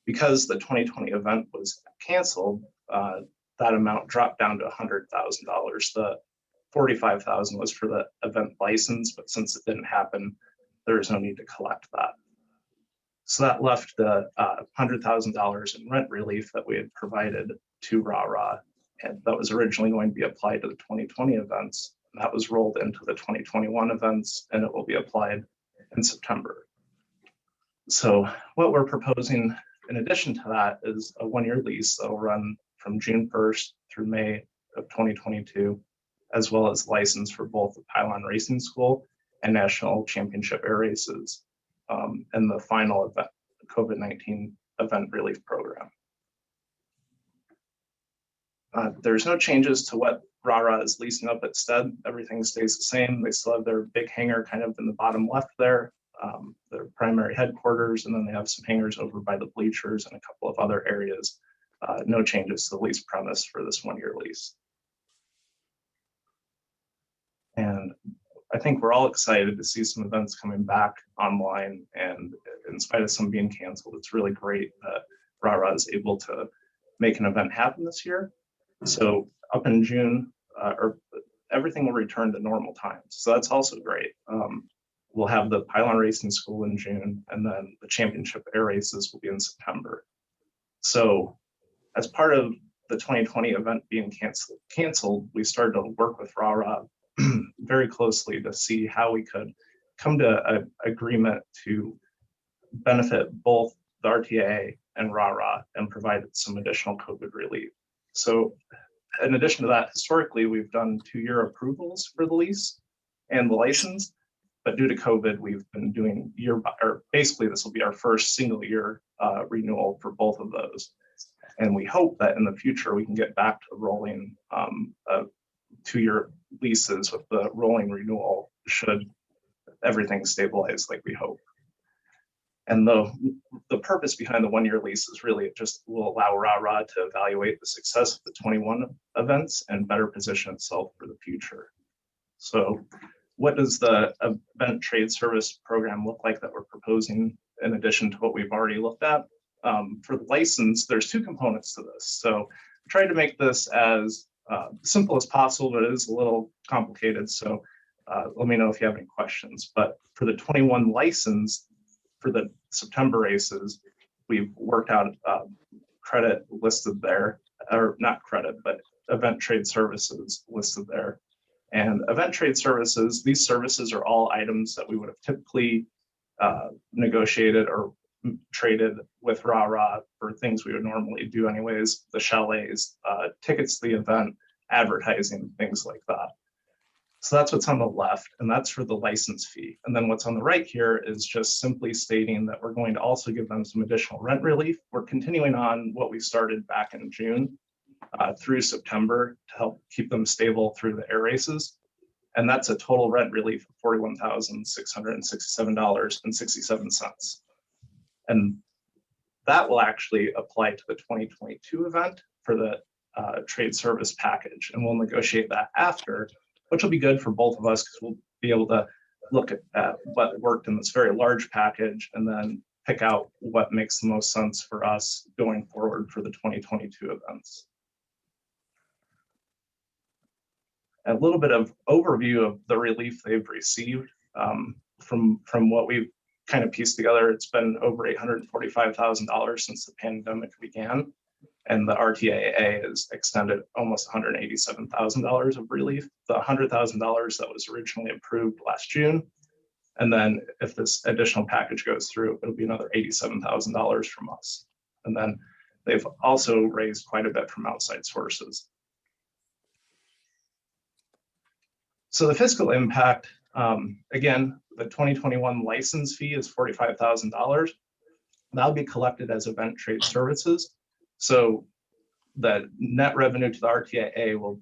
Because the 2020 event was canceled, that amount dropped down to $100,000. The $45,000 was for the event license, but since it didn't happen, there is no need to collect that. So that left the $100,000 in rent relief that we had provided to RARA, and that was originally going to be applied to the 2020 events. That was rolled into the 2021 events, and it will be applied in September. So what we're proposing in addition to that is a one-year lease that will run from June 1st through May of 2022, as well as license for both the Pylon Racing School and National Championship Air Races, and the final event, COVID-19 event relief program. There's no changes to what RARA is leasing up at Stead. Everything stays the same. They still have their big hangar kind of in the bottom left there, their primary headquarters, and then they have some hangars over by the bleachers and a couple of other areas. No changes to the lease premise for this one-year lease. And I think we're all excited to see some events coming back online, and in spite of some being canceled, it's really great that RARA is able to make an event happen this year. So up in June, or everything will return to normal times. So that's also great. We'll have the pylon race in school in June, and then the championship air races will be in September. So as part of the 2020 event being canceled, we started to work with RARA very closely to see how we could come to an agreement to benefit both the RTAA and RARA and provide some additional COVID relief. So in addition to that, historically, we've done 2-year approvals for the lease and the license, but due to COVID, we've been doing basically this will be our first single year renewal for both of those. And we hope that in the future, we can get back to rolling 2-year leases with the rolling renewal should everything stabilize like we hope. And the purpose behind the 1-year lease is really it just will allow RARA to evaluate the success of the 21 events and better position itself for the future. So what does the event trade service program look like that we're proposing in addition to what we've already looked at? For the license, there's 2 components to this. So I tried to make this as simple as possible, but it is a little complicated. So let me know if you have any questions. But for the 21 license, for the September races, we've worked out credit listed there, or not credit, but event trade services listed there. And event trade services, these services are all items that we would have typically negotiated or traded with RARA for things we would normally do anyways, the chalets, tickets to the event, advertising, things like that. So that's what's on the left, and that's for the license fee. And then what's on the right here is just simply stating that we're going to also give them some additional rent relief. We're continuing on what we started back in June through September to help keep them stable through the air races. And that's a total rent relief of $41,667.67. And that will actually apply to the 2022 event for the trade service package. And we'll negotiate that after, which will be good for both of us because we'll be able to look at what worked in this very large package and then pick out what makes the most sense for us going forward for the 2022 events. A little bit of overview of the relief they've received from what we've kind of pieced together. It's been over $845,000 since the pandemic began, and the RTAA has extended almost $187,000 of relief. The $100,000 that was originally approved last June, and then if this additional package goes through, it'll be another $87,000 from us. And then they've also raised quite a bit from outside sources. So the fiscal impact, again, the 2021 license fee is $45,000. That'll be collected as event trade services. So the net revenue to the RTAA will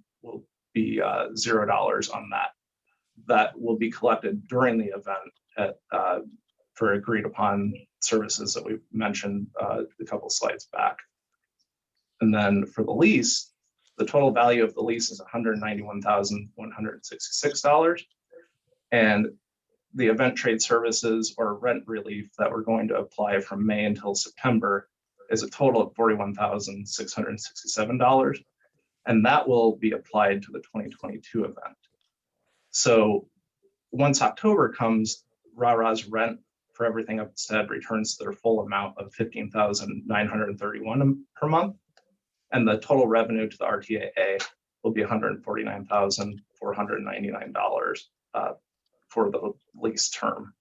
be $0 on that. That will be collected during the event for agreed upon services that we've mentioned a couple slides back. And then for the lease, the total value of the lease is $191,166. And the event trade services or rent relief that we're going to apply from May until September is a total of $41,667. And that will be applied to the 2022 event. So once October comes, RARA's rent for everything I've said returns to their full amount of $15,931 per month. And the total revenue to the RTAA will be $149,499 for the lease term.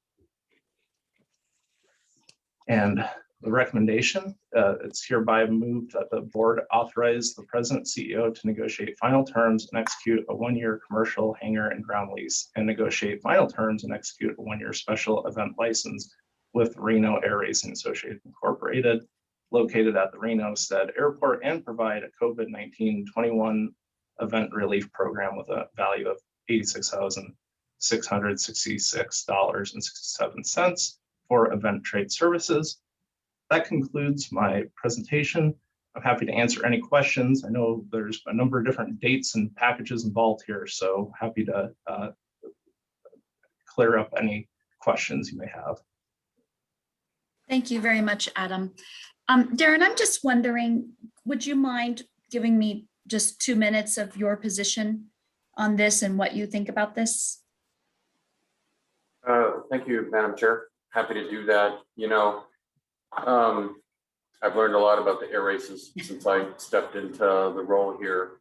And the recommendation, it's hereby moved that the board authorize the president CEO to negotiate final terms and execute a 1-year commercial hangar and ground lease, and negotiate final terms and execute a 1-year special event license with Reno Air Racing Associated Incorporated, located at the Reno Stead Airport, and provide a COVID-19 21 event relief program with a value of $86,666.67 for event trade services. That concludes my presentation. I'm happy to answer any questions. I know there's a number of different dates and packages involved here, so happy to clear up any questions you may have. Thank you very much, Adam. Darren, I'm just wondering, would you mind giving me just 2 minutes of your position on this and what you think about this? Thank you, Madam Chair. Happy to do that. I've learned a lot about the air races since I stepped into the role here.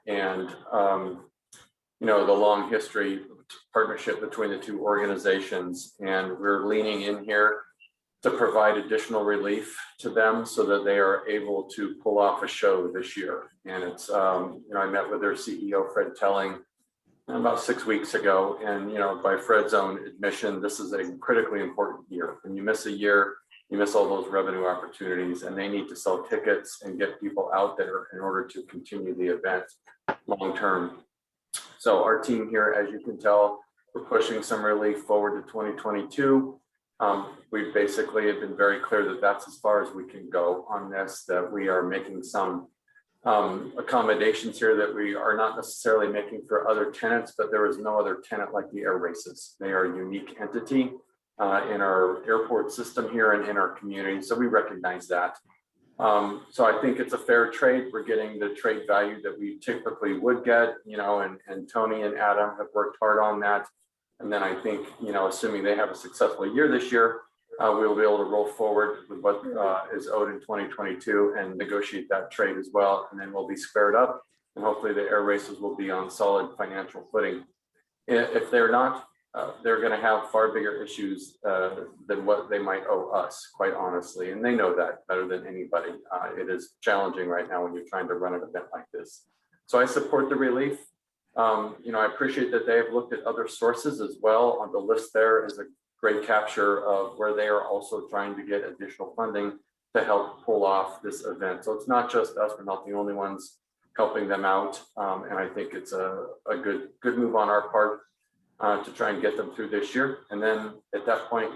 And, the long history partnership between the two organizations, and we're leaning in here to provide additional relief to them so that they are able to pull off a show this year. And it's, I met with their CEO, Fred Telling, about 6 weeks ago. And, by Fred's own admission, this is a critically important year. When you miss a year, you miss all those revenue opportunities, and they need to sell tickets and get people out there in order to continue the event long-term. So our team here, as you can tell, we're pushing some relief forward to 2022. We basically have been very clear that that's as far as we can go on this, that we are making some accommodations here that we are not necessarily making for other tenants, but there is no other tenant like the air races. They are a unique entity in our airport system here and in our community. So we recognize that. So I think it's a fair trade. We're getting the trade value that we typically would get, and Tony and Adam have worked hard on that. And then I think, assuming they have a successful year this year, we'll be able to roll forward with what is owed in 2022 and negotiate that trade as well. And then we'll be squared up, and hopefully the air races will be on solid financial footing. If they're not, they're going to have far bigger issues than what they might owe us, quite honestly. And they know that better than anybody. It is challenging right now when you're trying to run an event like this. So I support the relief. I appreciate that they have looked at other sources as well. On the list there is a great capture of where they are also trying to get additional funding to help pull off this event. So it's not just us, we're not the only ones helping them out. And I think it's a good move on our part to try and get them through this year. And then at that point,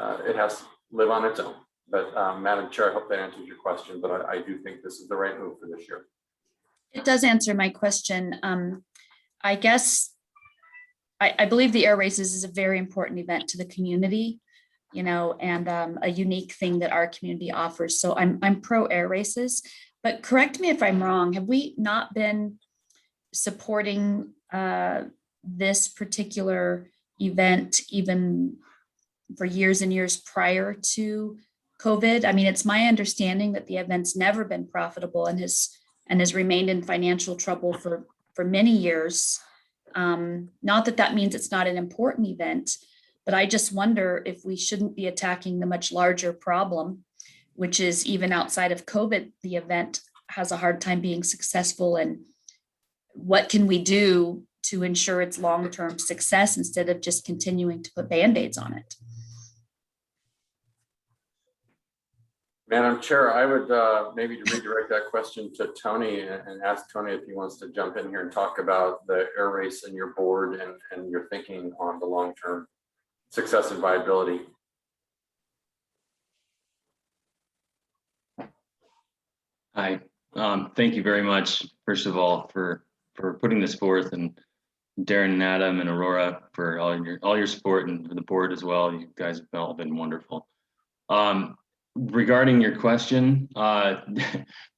it has to live on its own. But Madam Chair, I hope that answers your question, but I do think this is the right move for this year. It does answer my question. I guess I believe the air races is a very important event to the community, and a unique thing that our community offers. So I'm pro air races, but correct me if I'm wrong. Have we not been supporting this particular event even for years and years prior to COVID? I mean, it's my understanding that the event's never been profitable and has remained in financial trouble for many years. Not that means it's not an important event, but I just wonder if we shouldn't be attacking the much larger problem, which is even outside of COVID, the event has a hard time being successful. And what can we do to ensure its long-term success instead of just continuing to put Band-Aids on it? Madam Chair, I would maybe redirect that question to Tony and ask Tony if he wants to jump in here and talk about the air race and your board and your thinking on the long-term success and viability. Hi, thank you very much, first of all, for putting this forth, and Darren and Adam and Aurora for all your support, and the board as well. You guys have all been wonderful. Regarding your question,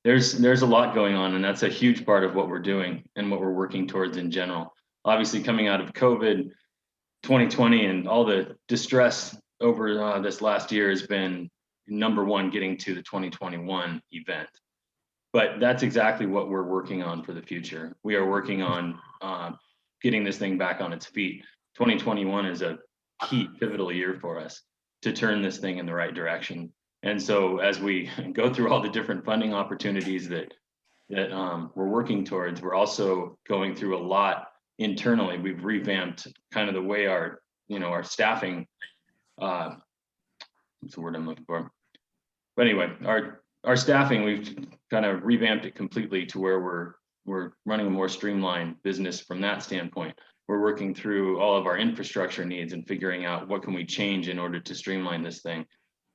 there's a lot going on, and that's a huge part of what we're doing and what we're working towards in general. Obviously, coming out of COVID 2020 and all the distress over this last year has been number one, getting to the 2021 event. But that's exactly what we're working on for the future. We are working on getting this thing back on its feet. 2021 is a key pivotal year for us to turn this thing in the right direction. And so as we go through all the different funding opportunities that we're working towards, we're also going through a lot internally. We've revamped kind of the way our staffing, what's the word I'm looking for? But anyway, our staffing, we've kind of revamped it completely to where we're running a more streamlined business from that standpoint. We're working through all of our infrastructure needs and figuring out what can we change in order to streamline this thing.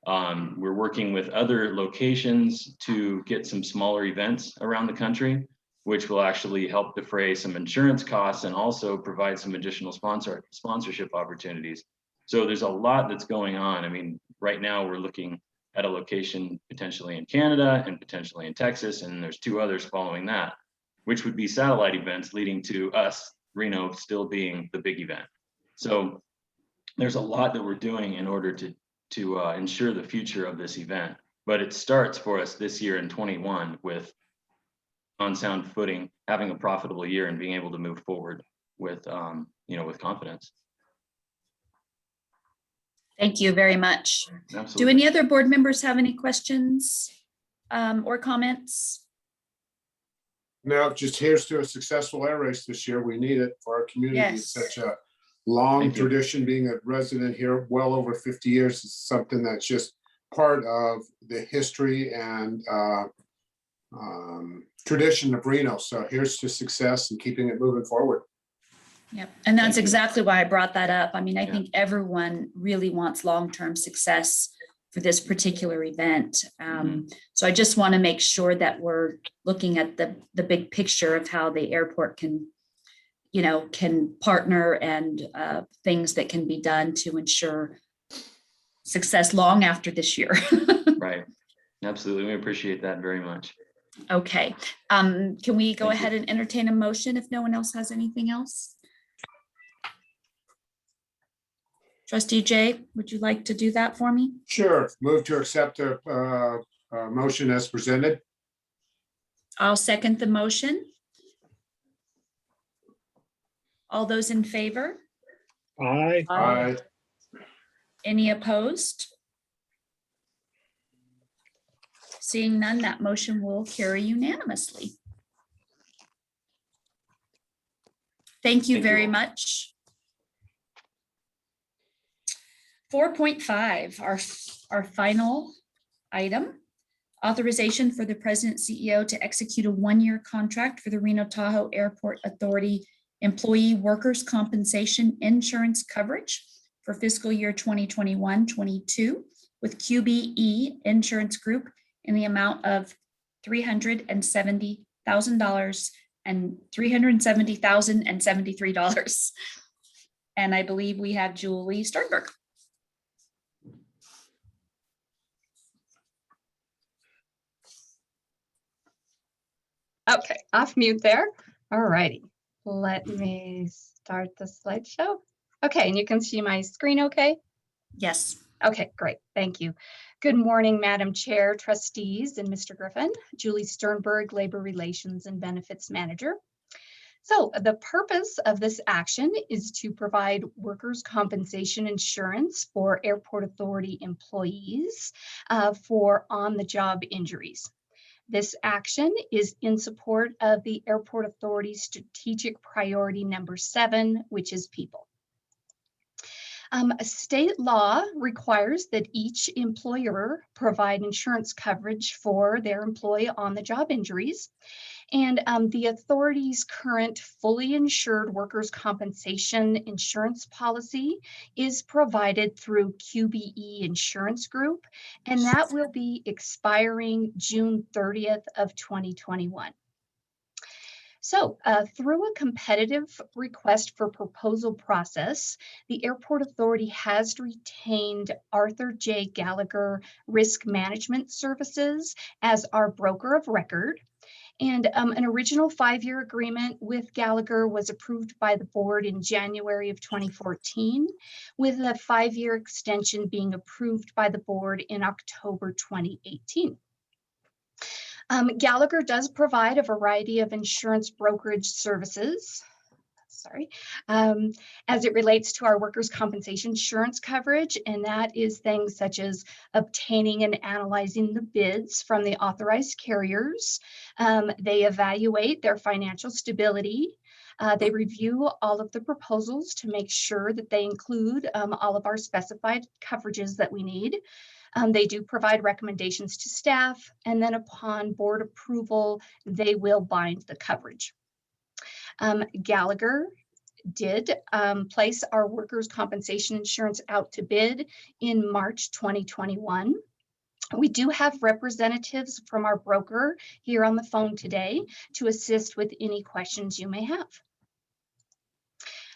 We're working with other locations to get some smaller events around the country, which will actually help defray some insurance costs and also provide some additional sponsorship opportunities. So there's a lot that's going on. I mean, right now we're looking at a location potentially in Canada and potentially in Texas, and there's 2 others following that. which would be satellite events leading to us, Reno, still being the big event. So there's a lot that we're doing in order to ensure the future of this event. But it starts for us this year in 21 with on sound footing, having a profitable year and being able to move forward with, with confidence. Thank you very much. Do Absolutely. any other board members have any questions or comments? No, just here's to a successful air race this year. We need it for our community. It's Yes. such a long Thank you. tradition. Being a resident here well over 50 years is something that's just part of the history and tradition of Reno. So here's to success and keeping it moving forward. Yep, and that's Thank you. exactly why I brought that up. I mean, I Yeah. think everyone really wants long-term success for this particular event. So I just want to make sure that we're looking at the big picture of how the airport can partner and things that can be done to ensure success long after this year. Right. Absolutely. We appreciate that very much. Okay, can we go Thank you. ahead and entertain a motion if no one else has anything else? Trustee Jay, would you like to do that for me? Sure. Move to accept the motion as presented. I'll second the motion. All those in favor? Aye. Aye. Any opposed? Seeing none, that motion will carry unanimously. Thank you Thank you very all. much. 4.5, our final item. Authorization for the President CEO to execute a one-year contract for the Reno Tahoe Airport Authority Employee Workers' Compensation Insurance Coverage for fiscal year 2021-22 with QBE Insurance Group in the amount of $370,000 and $370,073. And I believe we have Julie Sternberg. Okay, off mute there. All righty. Let me start the slideshow. Okay, and you can see my screen okay? Yes. Okay, great. Thank you. Good morning, Madam Chair, trustees, and Mr. Griffin. Julie Sternberg, Labor Relations and Benefits Manager. So the purpose of this action is to provide workers' compensation insurance for Airport Authority employees for on-the-job injuries. This action is in support of the Airport Authority's strategic priority number 7, which is people. State law requires that each employer provide insurance coverage for their employee on-the-job injuries. And the authority's current fully insured workers' compensation insurance policy is provided through QBE Insurance Group, and that will be expiring June 30th of 2021. So through a competitive request for proposal process, the Airport Authority has retained Arthur J. Gallagher Risk Management Services as our broker of record. And an original 5-year agreement with Gallagher was approved by the board in January of 2014, with a 5-year extension being approved by the board in October 2018. Gallagher does provide a variety of insurance brokerage services. As it relates to our workers' compensation insurance coverage, and that is things such as obtaining and analyzing the bids from the authorized carriers. They evaluate their financial stability. They review all of the proposals to make sure that they include all of our specified coverages that we need. They do provide recommendations to staff, and then upon board approval, they will bind the coverage. Gallagher did place our workers' compensation insurance out to bid in March 2021. We do have representatives from our broker here on the phone today to assist with any questions you may have.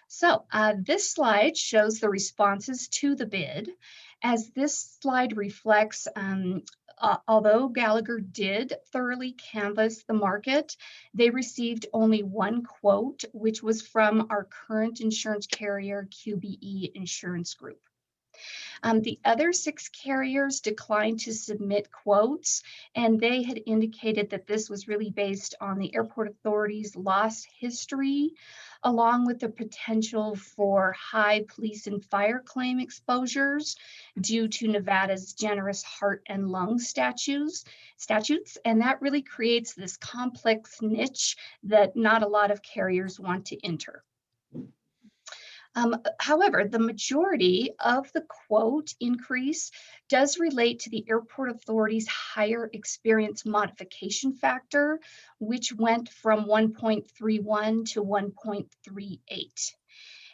So this slide shows the responses to the bid. As this slide reflects although Gallagher did thoroughly canvass the market, they received only one quote, which was from our current insurance carrier, QBE Insurance Group. The other 6 carriers declined to submit quotes, and they had indicated that this was really based on the airport authority's loss history, along with the potential for high police and fire claim exposures due to Nevada's generous heart and lung statutes. And that really creates this complex niche that not a lot of carriers want to enter. However, the majority of the quote increase does relate to the airport authority's higher experience modification factor, which went from 1.31 to 1.38.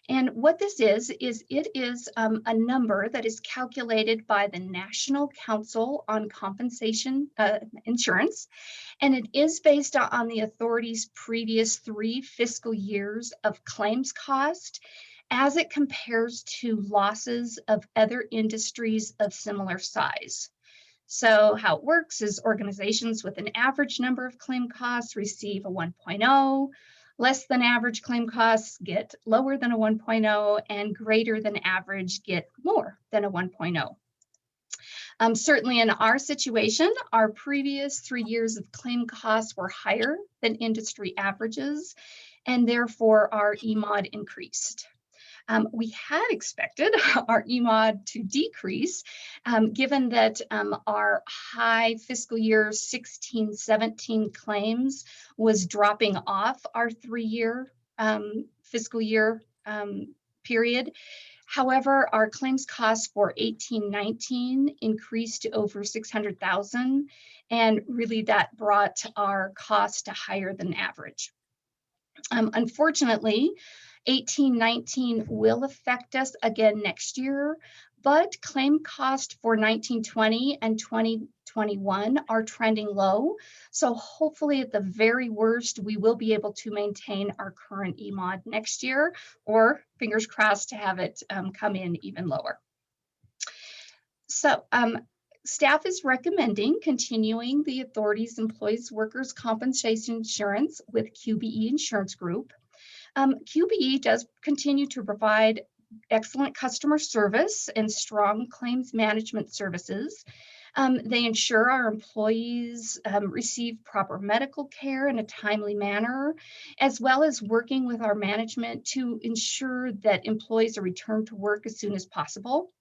And what this is it is a number that is calculated by the National Council on Compensation Insurance, and it is based on the authority's previous 3 fiscal years of claims cost, as it compares to losses of other industries of similar size. So how it works is organizations with an average number of claim costs receive a 1.0, less than average claim costs get lower than a 1.0, and greater than average get more than a 1.0. Certainly in our situation, our previous 3 years of claim costs were higher than industry averages, and therefore our EMOD increased. We had expected our EMOD to decrease, given that our high fiscal year 16-17 claims was dropping off our 3-year fiscal year period. However, our claims costs for 18-19 increased to over 600,000, and really that brought our cost to higher than average. Unfortunately, 18-19 will affect us again next year, but claim cost for 19-20 and 2021 are trending low. So hopefully at the very worst, we will be able to maintain our current EMOD next year, or fingers crossed to have it come in even lower. So staff is recommending continuing the authority's employees workers compensation insurance with QBE Insurance Group. QBE does continue to provide excellent customer service and strong claims management services. They ensure our employees receive proper medical care in a timely manner, as well as working with our management to ensure that employees are returned to work as soon as possible.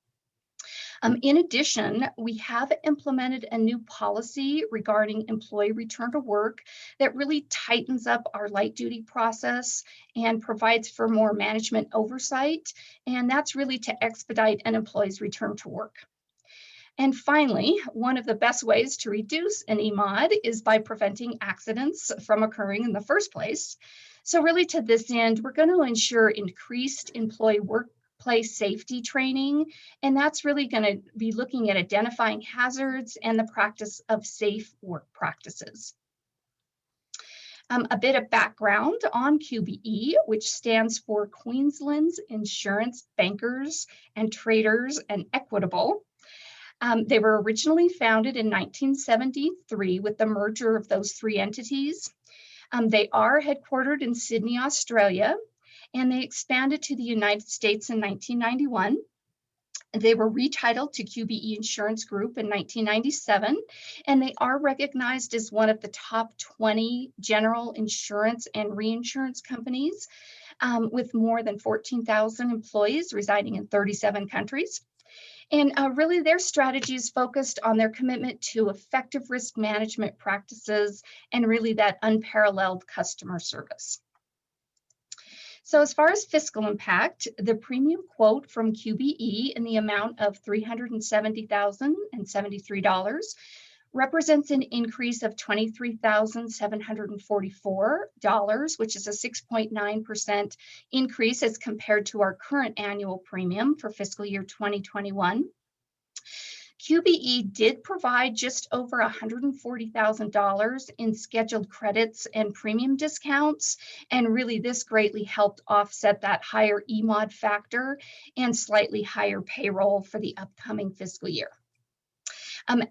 In addition, we have implemented a new policy regarding employee return to work that really tightens up our light duty process and provides for more management oversight. And that's really to expedite an employee's return to work. And finally, one of the best ways to reduce an EMOD is by preventing accidents from occurring in the first place. So really to this end, we're going to ensure increased employee workplace safety training, and that's really going to be looking at identifying hazards and the practice of safe work practices. A bit of background on QBE, which stands for Queensland's Insurance Bankers and Traders and Equitable. They were originally founded in 1973 with the merger of those 3 entities. They are headquartered in Sydney, Australia, and they expanded to the United States in 1991. They were retitled to QBE Insurance Group in 1997, and they are recognized as one of the top 20 general insurance and reinsurance companies with more than 14,000 employees residing in 37 countries. And really their strategy is focused on their commitment to effective risk management practices and really that unparalleled customer service. So as far as fiscal impact, the premium quote from QBE in the amount of $370,073 represents an increase of $23,744, which is a 6.9% increase as compared to our current annual premium for fiscal year 2021. QBE did provide just over $140,000 in scheduled credits and premium discounts, and really this greatly helped offset that higher EMOD factor and slightly higher payroll for the upcoming fiscal year.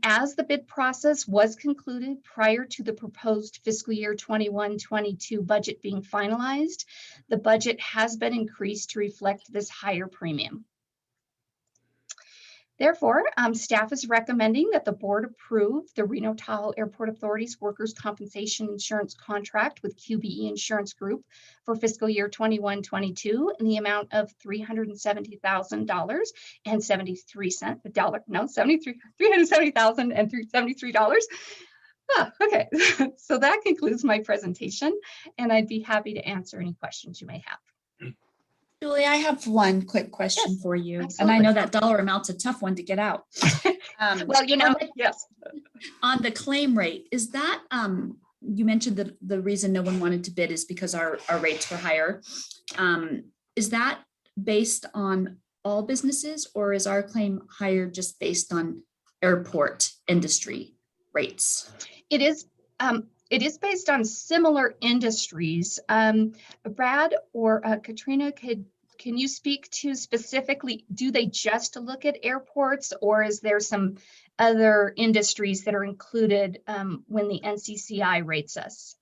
As the bid process was concluded prior to the proposed fiscal year 21-22 budget being finalized, the budget has been increased to reflect this higher premium. Therefore, staff is recommending that the board approve the Reno Tahoe Airport Authority's workers' compensation insurance contract with QBE Insurance Group for fiscal year 21-22 in the amount of $370,000 and $370,073. Okay, so that concludes my presentation, and I'd be happy to answer any questions you may have. Julie, I have one quick question for you. And I absolutely. know that dollar amount's a tough one to get out. Well, you know, yes. On the claim rate, is that, you mentioned that the reason no one wanted to bid is because our rates were higher. Is that based on all businesses, or is our claim higher just based on airport industry rates? It is based on similar industries. Brad or Katrina, can you speak to specifically, do they just look at airports, or is there some other industries that are included when the NCCI rates us?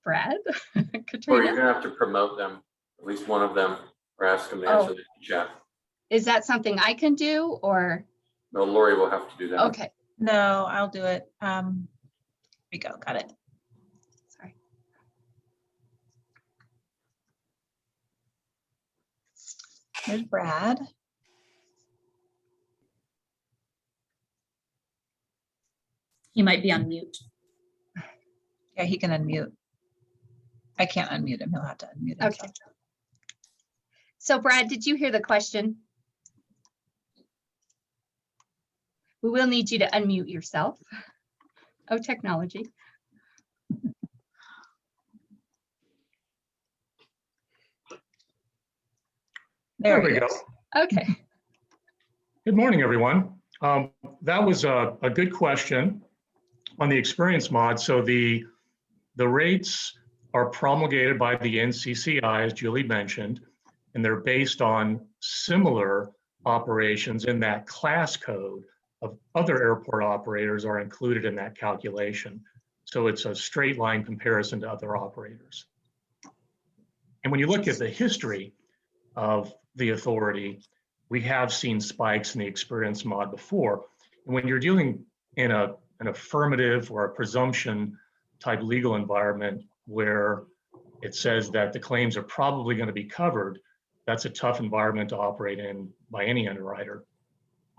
Brad, Or you're Katrina, gonna have to promote them, at least one of them, or ask them to answer the chat. is that something I can do, or? No, Lori will have to do that. Okay, No, I'll do it. Here we go. Got it. sorry. Here's Brad. He might be on mute. Yeah, he can unmute. I can't unmute him. He'll have to unmute himself. Okay. So Brad, did you hear the question? We will need you to unmute yourself. Oh, technology. There we he go. is. Okay. Good morning, everyone. That was a good question on the experience mod. So the rates are promulgated by the NCCI, as Julie mentioned, and they're based on similar operations in that class code of other airport operators are included in that calculation. So it's a straight line comparison to other operators. And when you look at the history of the authority, we have seen spikes in the experience mod before. And when you're dealing in an affirmative or a presumption type legal environment where it says that the claims are probably going to be covered, that's a tough environment to operate in by any underwriter.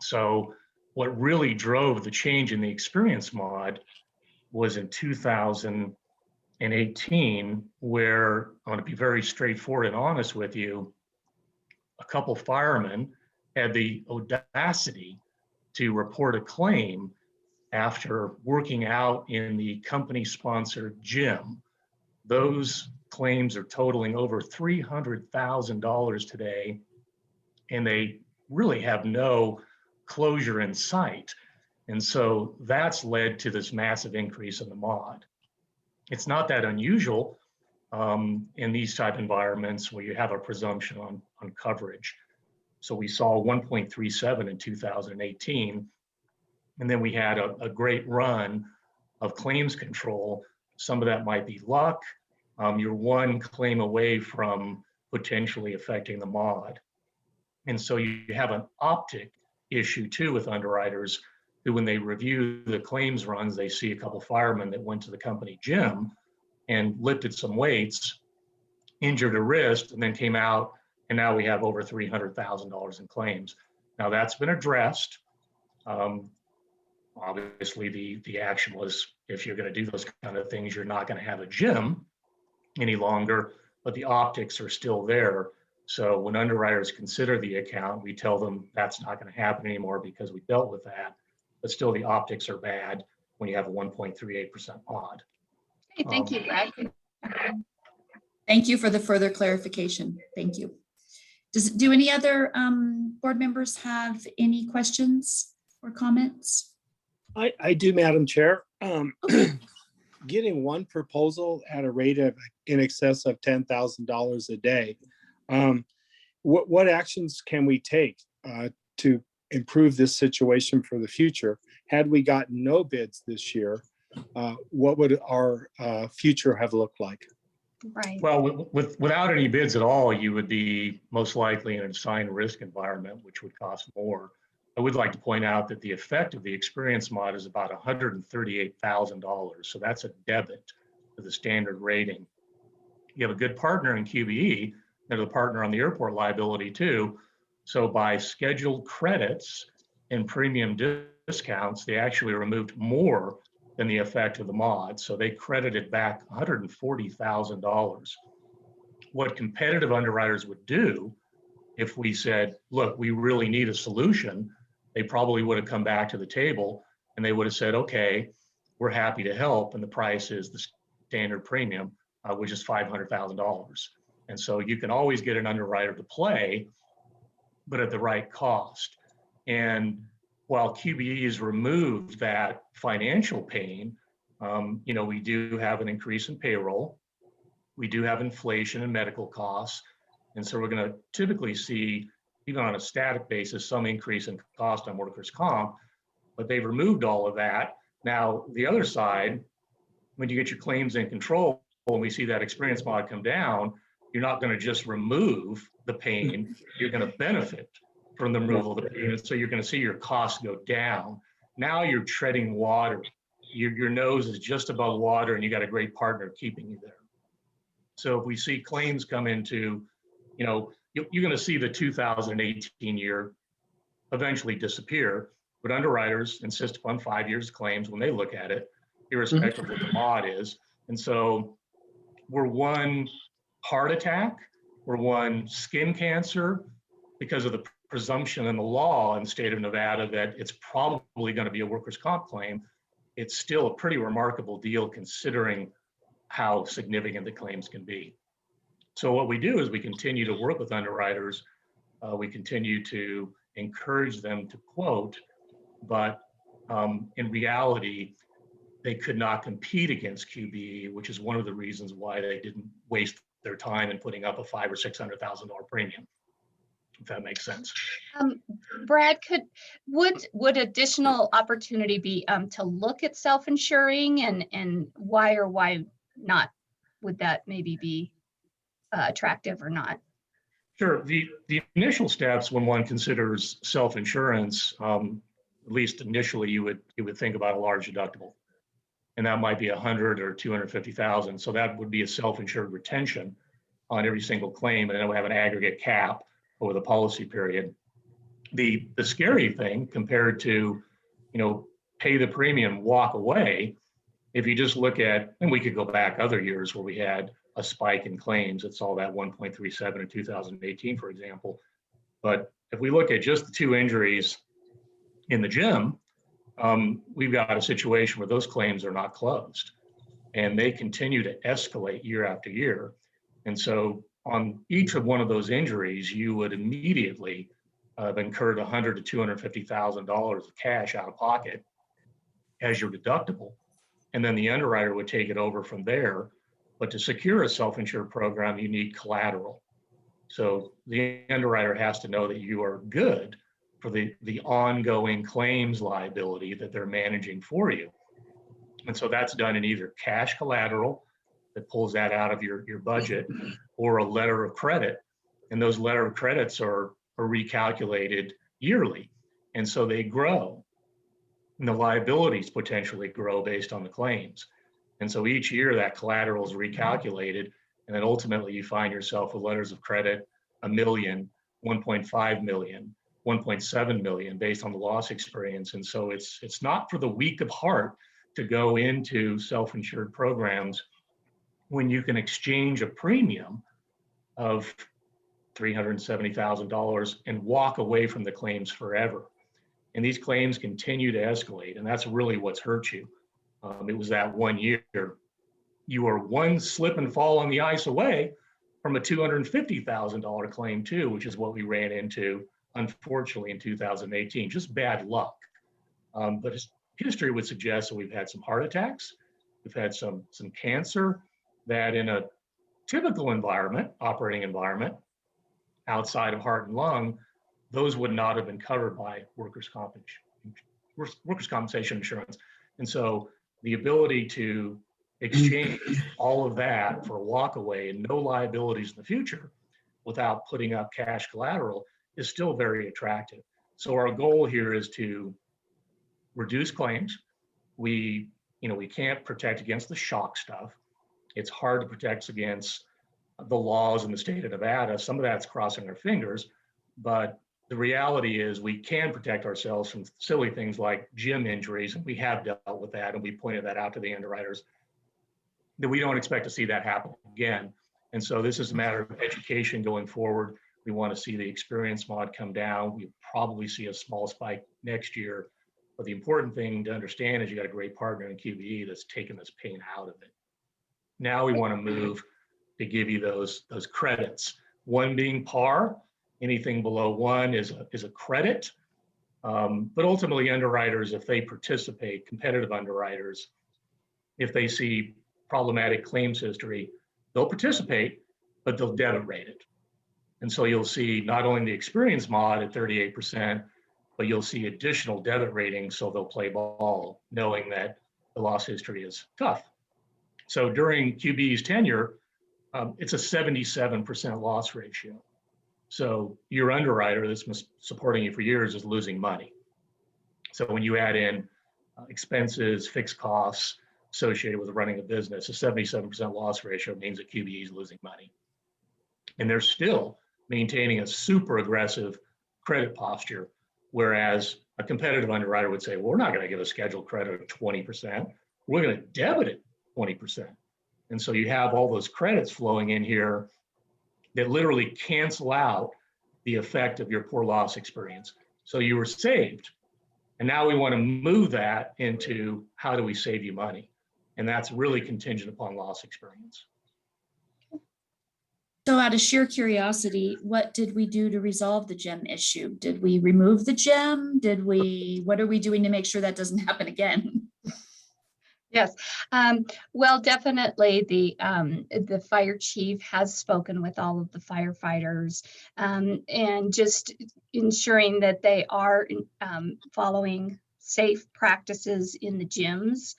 So what really drove the change in the experience mod was in 2018, where I want to be very straightforward and honest with you, a couple firemen had the audacity to report a claim after working out in the company-sponsored gym. Those claims are totaling over $300,000 today, and they really have no closure in sight. And so that's led to this massive increase in the mod. It's not that unusual in these type environments where you have a presumption on coverage. So we saw 1.37 in 2018, and then we had a great run of claims control. Some of that might be luck. You're one claim away from potentially affecting the mod. And so you have an optic issue too with underwriters who, when they review the claims runs, they see a couple firemen that went to the company gym and lifted some weights, injured a wrist, and then came out, and now we have over $300,000 in claims. Now that's been addressed. Obviously the action was, if you're going to do those kind of things, you're not going to have a gym any longer, but the optics are still there. So when underwriters consider the account, we tell them that's not going to happen anymore because we dealt with that, but still the optics are bad when you have a 1.38% mod. Hey, thank you, Brad. Thank you for the further clarification. Thank you. Do any other board members have any questions or comments? I do, Madam Chair. getting one proposal at a rate of in excess of $10,000 a day. What actions can we take to improve this situation for the future? Had we gotten no bids this year, what would our future have looked like? Right. Well, without any bids at all, you would be most likely in an assigned risk environment, which would cost more. I would like to point out that the effect of the experience mod is about $138,000. So that's a debit to the standard rating. You have a good partner in QBE. They're the partner on the airport liability too. So by scheduled credits and premium discounts, they actually removed more than the effect of the mod. So they credited back $140,000. What competitive underwriters would do if we said, look, we really need a solution, they probably would have come back to the table and they would have said, okay, we're happy to help. And the price is the standard premium, which is $500,000. And so you can always get an underwriter to play, but at the right cost. And while QBE has removed that financial pain, we do have an increase in payroll. We do have inflation and medical costs. And so we're going to typically see, even on a static basis, some increase in cost on workers' comp, but they've removed all of that. Now, the other side, when you get your claims in control, and we see that experience mod come down, you're not going to just remove the pain, you're going to benefit from the removal of the pain. And so you're going to see your costs go down. Now you're treading water. Your nose is just above water and you got a great partner keeping you there. So if we see claims come into, you're going to see the 2018 year eventually disappear, but underwriters insist upon 5 years of claims when they look at it, irrespective of what the mod is. And so we're one heart attack, we're one skin cancer because of the presumption in the law in the state of Nevada that it's probably going to be a workers' comp claim. It's still a pretty remarkable deal considering how significant the claims can be. So what we do is we continue to work with underwriters. We continue to encourage them to quote, but in reality, they could not compete against QBE, which is one of the reasons why they didn't waste their time in putting up a $500,000 or $600,000 premium, if that makes sense. Brad, would additional opportunity be to look at self-insuring, and why or why not would that maybe be attractive or not? Sure. The initial steps when one considers self-insurance, at least initially, you would think about a large deductible, and that might be 100 or 250,000. So that would be a self-insured retention on every single claim, and it would have an aggregate cap over the policy period. The scary thing compared to, pay the premium, walk away, if you just look at, and we could go back other years where we had a spike in claims, it's all that 1.37 in 2018, for example. But if we look at just the 2 injuries in the gym, we've got a situation where those claims are not closed and they continue to escalate year after year. And so on each of one of those injuries, you would immediately have incurred $100,000 to $250,000 of cash out of pocket as your deductible. And then the underwriter would take it over from there. But to secure a self-insured program, you need collateral. So the underwriter has to know that you are good for the ongoing claims liability that they're managing for you. And so that's done in either cash collateral that pulls that out of your budget, or a letter of credit. And those letter of credits are recalculated yearly. And so they grow. And the liabilities potentially grow based on the claims. And so each year that collateral is recalculated, and then ultimately you find yourself with letters of credit, $1 million, 1.5 million, 1.7 million based on the loss experience. And so it's not for the weak of heart to go into self-insured programs when you can exchange a premium of $370,000 and walk away from the claims forever. And these claims continue to escalate, and that's really what's hurt you. It was that 1 year. You were one slip and fall on the ice away from a $250,000 claim too, which is what we ran into, unfortunately, in 2018. Just bad luck. But history would suggest that we've had some heart attacks, We've had some cancer that in a typical environment, operating environment, outside of heart and lung, those would not have been covered by workers' compensation insurance. And so the ability to exchange all of that for a walk away and no liabilities in the future without putting up cash collateral is still very attractive. So our goal here is to reduce claims. We can't protect against the shock stuff. It's hard to protect against the laws in the state of Nevada. Some of that's crossing our fingers, but the reality is we can protect ourselves from silly things like gym injuries, and we have dealt with that, and we pointed that out to the underwriters, that we don't expect to see that happen again. And so this is a matter of education going forward. We want to see the experience mod come down. We probably see a small spike next year, but the important thing to understand is you got a great partner in QBE that's taken this pain out of it. Now we want to move to give you those credits. One being par, anything below one is a credit. But ultimately underwriters, if they participate, competitive underwriters, if they see problematic claims history, they'll participate, but they'll debit rate it. And so you'll see not only the experience mod at 38%, but you'll see additional debit ratings, so they'll play ball, knowing that the loss history is tough. So during QBE's tenure, it's a 77% loss ratio. So your underwriter that's been supporting you for years is losing money. So when you add in expenses, fixed costs associated with running a business, a 77% loss ratio means that QBE is losing money. And they're still maintaining a super aggressive credit posture, whereas a competitive underwriter would say, well, we're not going to give a scheduled credit of 20%. We're going to debit it 20%. And so you have all those credits flowing in here that literally cancel out the effect of your poor loss experience. So you were saved. And now we want to move that into how do we save you money? And that's really contingent upon loss experience. So out of sheer curiosity, what did we do to resolve the gem issue? Did we remove the gem? What are we doing to make sure that doesn't happen again? Yes, well, definitely the fire chief has spoken with all of the firefighters and just ensuring that they are following safe practices in the gyms.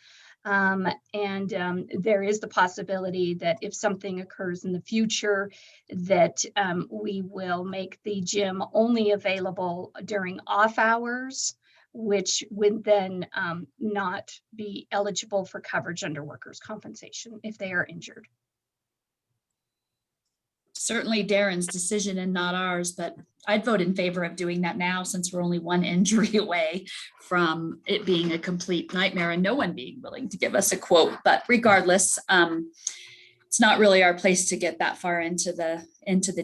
There is the possibility that if something occurs in the future, that we will make the gym only available during off hours, which would then not be eligible for coverage under workers' compensation if they are injured. Certainly Darren's decision and not ours, but I'd vote in favor of doing that now since we're only one injury away from it being a complete nightmare and no one being willing to give us a quote. But regardless, it's not really our place to get that far into the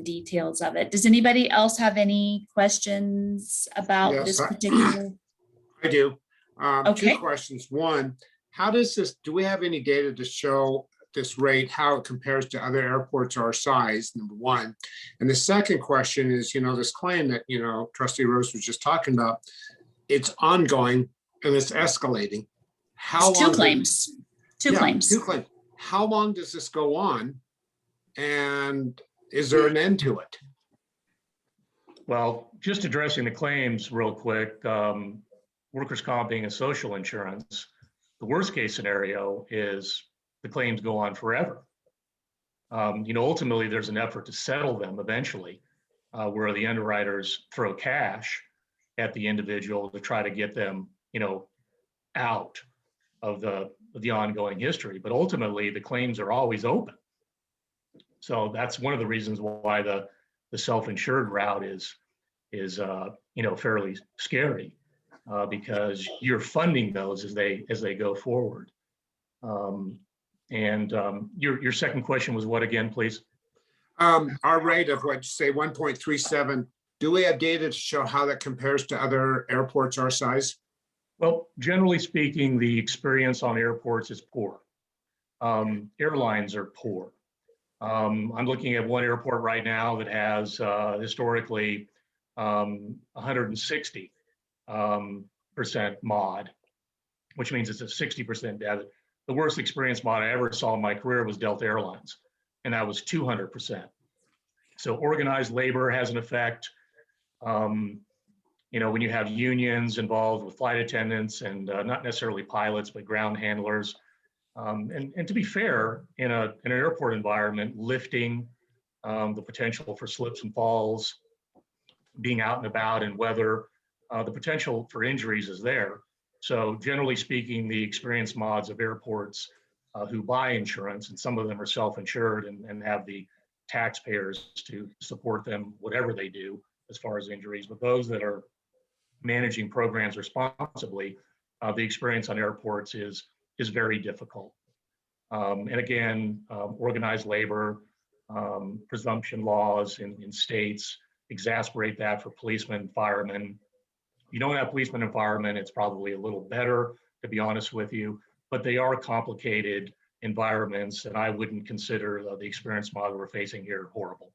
details of it. Does anybody else have any questions about this particular? I do. Okay. Two questions. One, how does this, do we have any data to show this rate, how it compares to other airports our size, number one? And the second question is, this claim that, Trustee Rose was just talking about, it's ongoing and it's escalating. How long? Two claims. Two claims. How long does this go on? And is there an end to it? Well, just addressing the claims real quick, workers' comp being a social insurance, the worst case scenario is the claims go on forever. Ultimately there's an effort to settle them eventually, where the underwriters throw cash at the individual to try to get them, out of the ongoing history. But ultimately the claims are always open. So that's one of the reasons why the self-insured route is fairly scary. Because you're funding those as they go forward. Your second question was what again, please? Our rate of what you say 1.37. Do we have data to show how that compares to other airports our size? Well, generally speaking, the experience on airports is poor. Airlines are poor. I'm looking at one airport right now that has historically 160% mod, which means it's a 60% debit. the worst experience mod I ever saw in my career was Delta Airlines, and that was 200%. So organized labor has an effect. You know, when you have unions involved with flight attendants and not necessarily pilots, but ground handlers. And to be fair, in an airport environment, lifting, the potential for slips and falls, being out and about in weather, the potential for injuries is there. So generally speaking, the experienced mods of airports who buy insurance, and some of them are self-insured and have the taxpayers to support them, whatever they do as far as injuries, but those that are managing programs responsibly, the experience on airports is very difficult. And again, organized labor, presumption laws in states exasperate that for policemen and firemen. You don't have policemen and firemen, it's probably a little better, to be honest with you, but they are complicated environments, and I wouldn't consider the experience model we're facing here horrible.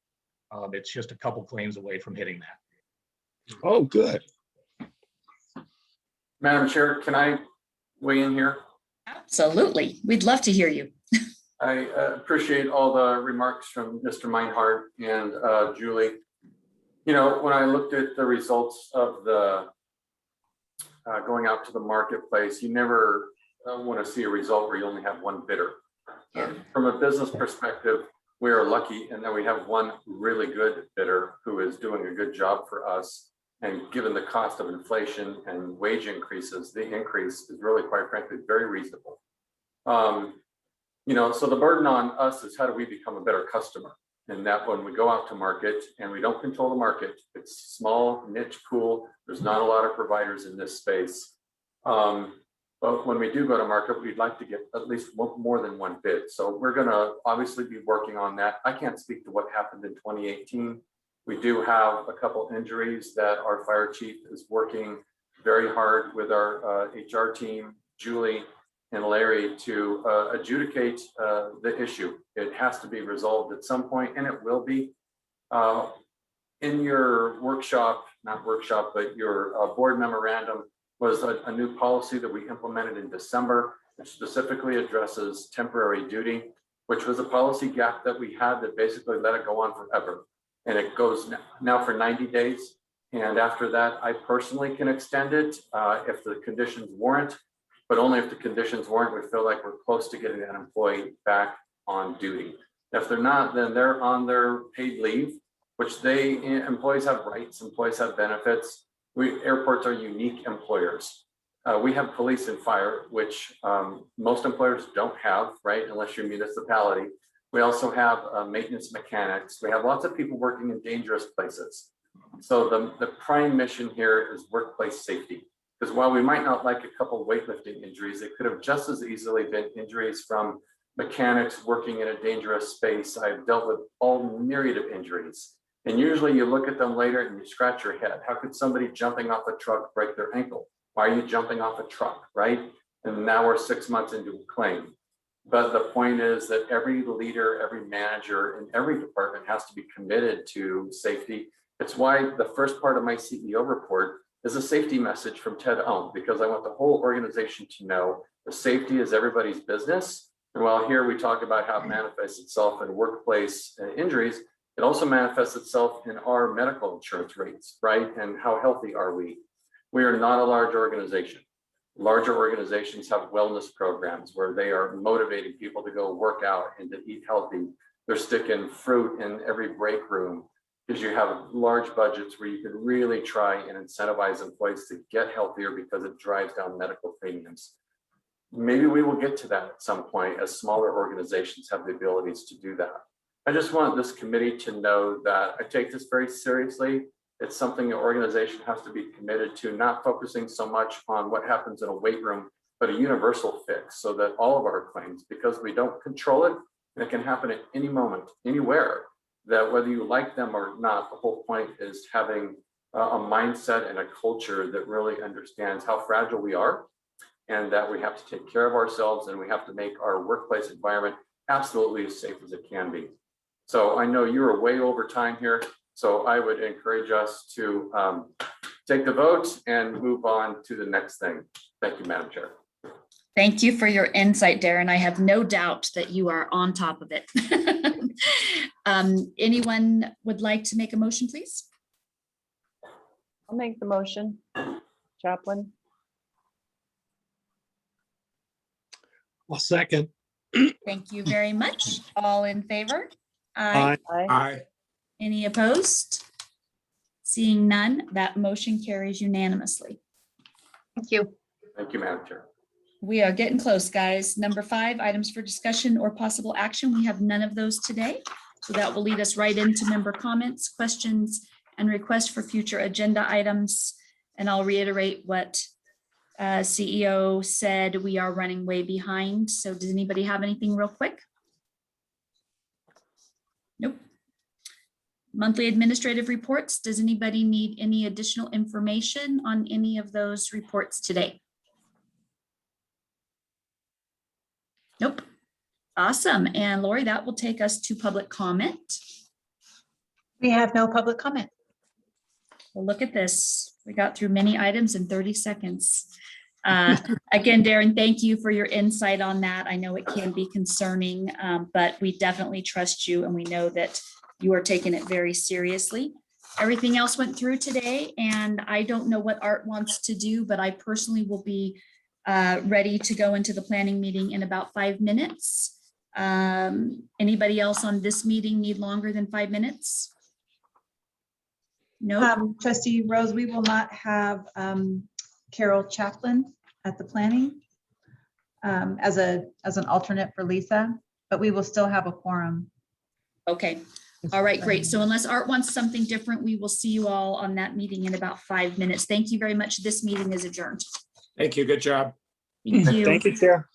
It's just a couple claims away from hitting that. Oh, good. Madam Chair, can I weigh in here? Absolutely. We'd love to hear you. I appreciate all the remarks from Mr. Meinhardt and Julie. You know, when I looked at the results of the going out to the marketplace, you never want to see a result where you only have one bidder. From a business perspective, we are lucky in that we have one really good bidder who is doing a good job for us. And given the cost of inflation and wage increases, the increase is really, quite frankly, very reasonable. You know, so the burden on us is how do we become a better customer? And that when we go out to market and we don't control the market, it's a small niche pool. There's not a lot of providers in this space. But when we do go to market, we'd like to get at least more than one bid. So we're gonna obviously be working on that. I can't speak to what happened in 2018. We do have a couple injuries that our fire chief is working very hard with our HR team, Julie and Larry, to adjudicate the issue. It has to be resolved at some point, and it will be. In your workshop, not workshop, but your board memorandum was a new policy that we implemented in December, which specifically addresses temporary duty, which was a policy gap that we had that basically let it go on forever. And it goes now for 90 days. And after that, I personally can extend it if the conditions warrant, but only if the conditions warrant. We feel like we're close to getting an employee back on duty. If they're not, then they're on their paid leave, which employees have rights, employees have benefits. Airports are unique employers. We have police and fire, which most employers don't have, right? Unless you're a municipality. We also have maintenance mechanics. We have lots of people working in dangerous places. So the prime mission here is workplace safety. Because while we might not like a couple weightlifting injuries, it could have just as easily been injuries from mechanics working in a dangerous space. I've dealt with all myriad of injuries. And usually you look at them later and you scratch your head. How could somebody jumping off a truck break their ankle? Why are you jumping off a truck, right? And now we're 6 months into a claim. But the point is that every leader, every manager in every department has to be committed to safety. It's why the first part of my CEO report is a safety message from Ted Ohm, because I want the whole organization to know the safety is everybody's business. And while here we talk about how it manifests itself in workplace injuries, it also manifests itself in our medical insurance rates, right? And how healthy are we? We are not a large organization. Larger organizations have wellness programs where they are motivating people to go work out and to eat healthy. They're sticking fruit in every break room because you have large budgets where you can really try and incentivize employees to get healthier because it drives down medical premiums. Maybe we will get to that at some point as smaller organizations have the abilities to do that. I just want this committee to know that I take this very seriously. It's something the organization has to be committed to, not focusing so much on what happens in a weight room, but a universal fix so that all of our claims, because we don't control it, and it can happen at any moment, anywhere, that whether you like them or not, the whole point is having a mindset and a culture that really understands how fragile we are and that we have to take care of ourselves and we have to make our workplace environment absolutely as safe as it can be. So I know you're way over time here. So I would encourage us to take the vote and move on to the next thing. Thank you, Madam Chair. Thank you for your insight, Darren. I have no doubt that you are on top of it. Anyone would like to make a motion, please? I'll make the motion. Chaplain, I'll second. Thank you very much. All in favor? Aye. aye. Aye. Any opposed? Seeing none, that motion carries unanimously. Thank you. Thank you, Madam Chair. We are getting close, guys. Number 5, items for discussion or possible action. We have none of those today. So that will lead us right into member comments, questions, and requests for future agenda items. And I'll reiterate what CEO said, we are running way behind. So does anybody have anything real quick? Nope. Monthly administrative reports. Does anybody need any additional information on any of those reports today? Nope. Awesome. And Lori, that will take us to public comment. We have no public comment. Well, look at this. We got through many items in 30 seconds. Again, Darren, thank you for your insight on that. I know it can be concerning, but we definitely trust you and we know that you are taking it very seriously. Everything else went through today, and I don't know what Art wants to do, but I personally will be ready to go into the planning meeting in about 5 minutes. Anybody else on this meeting need longer than 5 minutes? No. Trustee Rose, we will not have Carol Chaplin at the planning as an alternate for Lisa, but we will still have a quorum. Okay. All right, great. So unless Art wants something different, we will see you all on that meeting in about 5 minutes. Thank you very much. This meeting is adjourned. Thank you. Good job. Thank you. Thank you, Chair.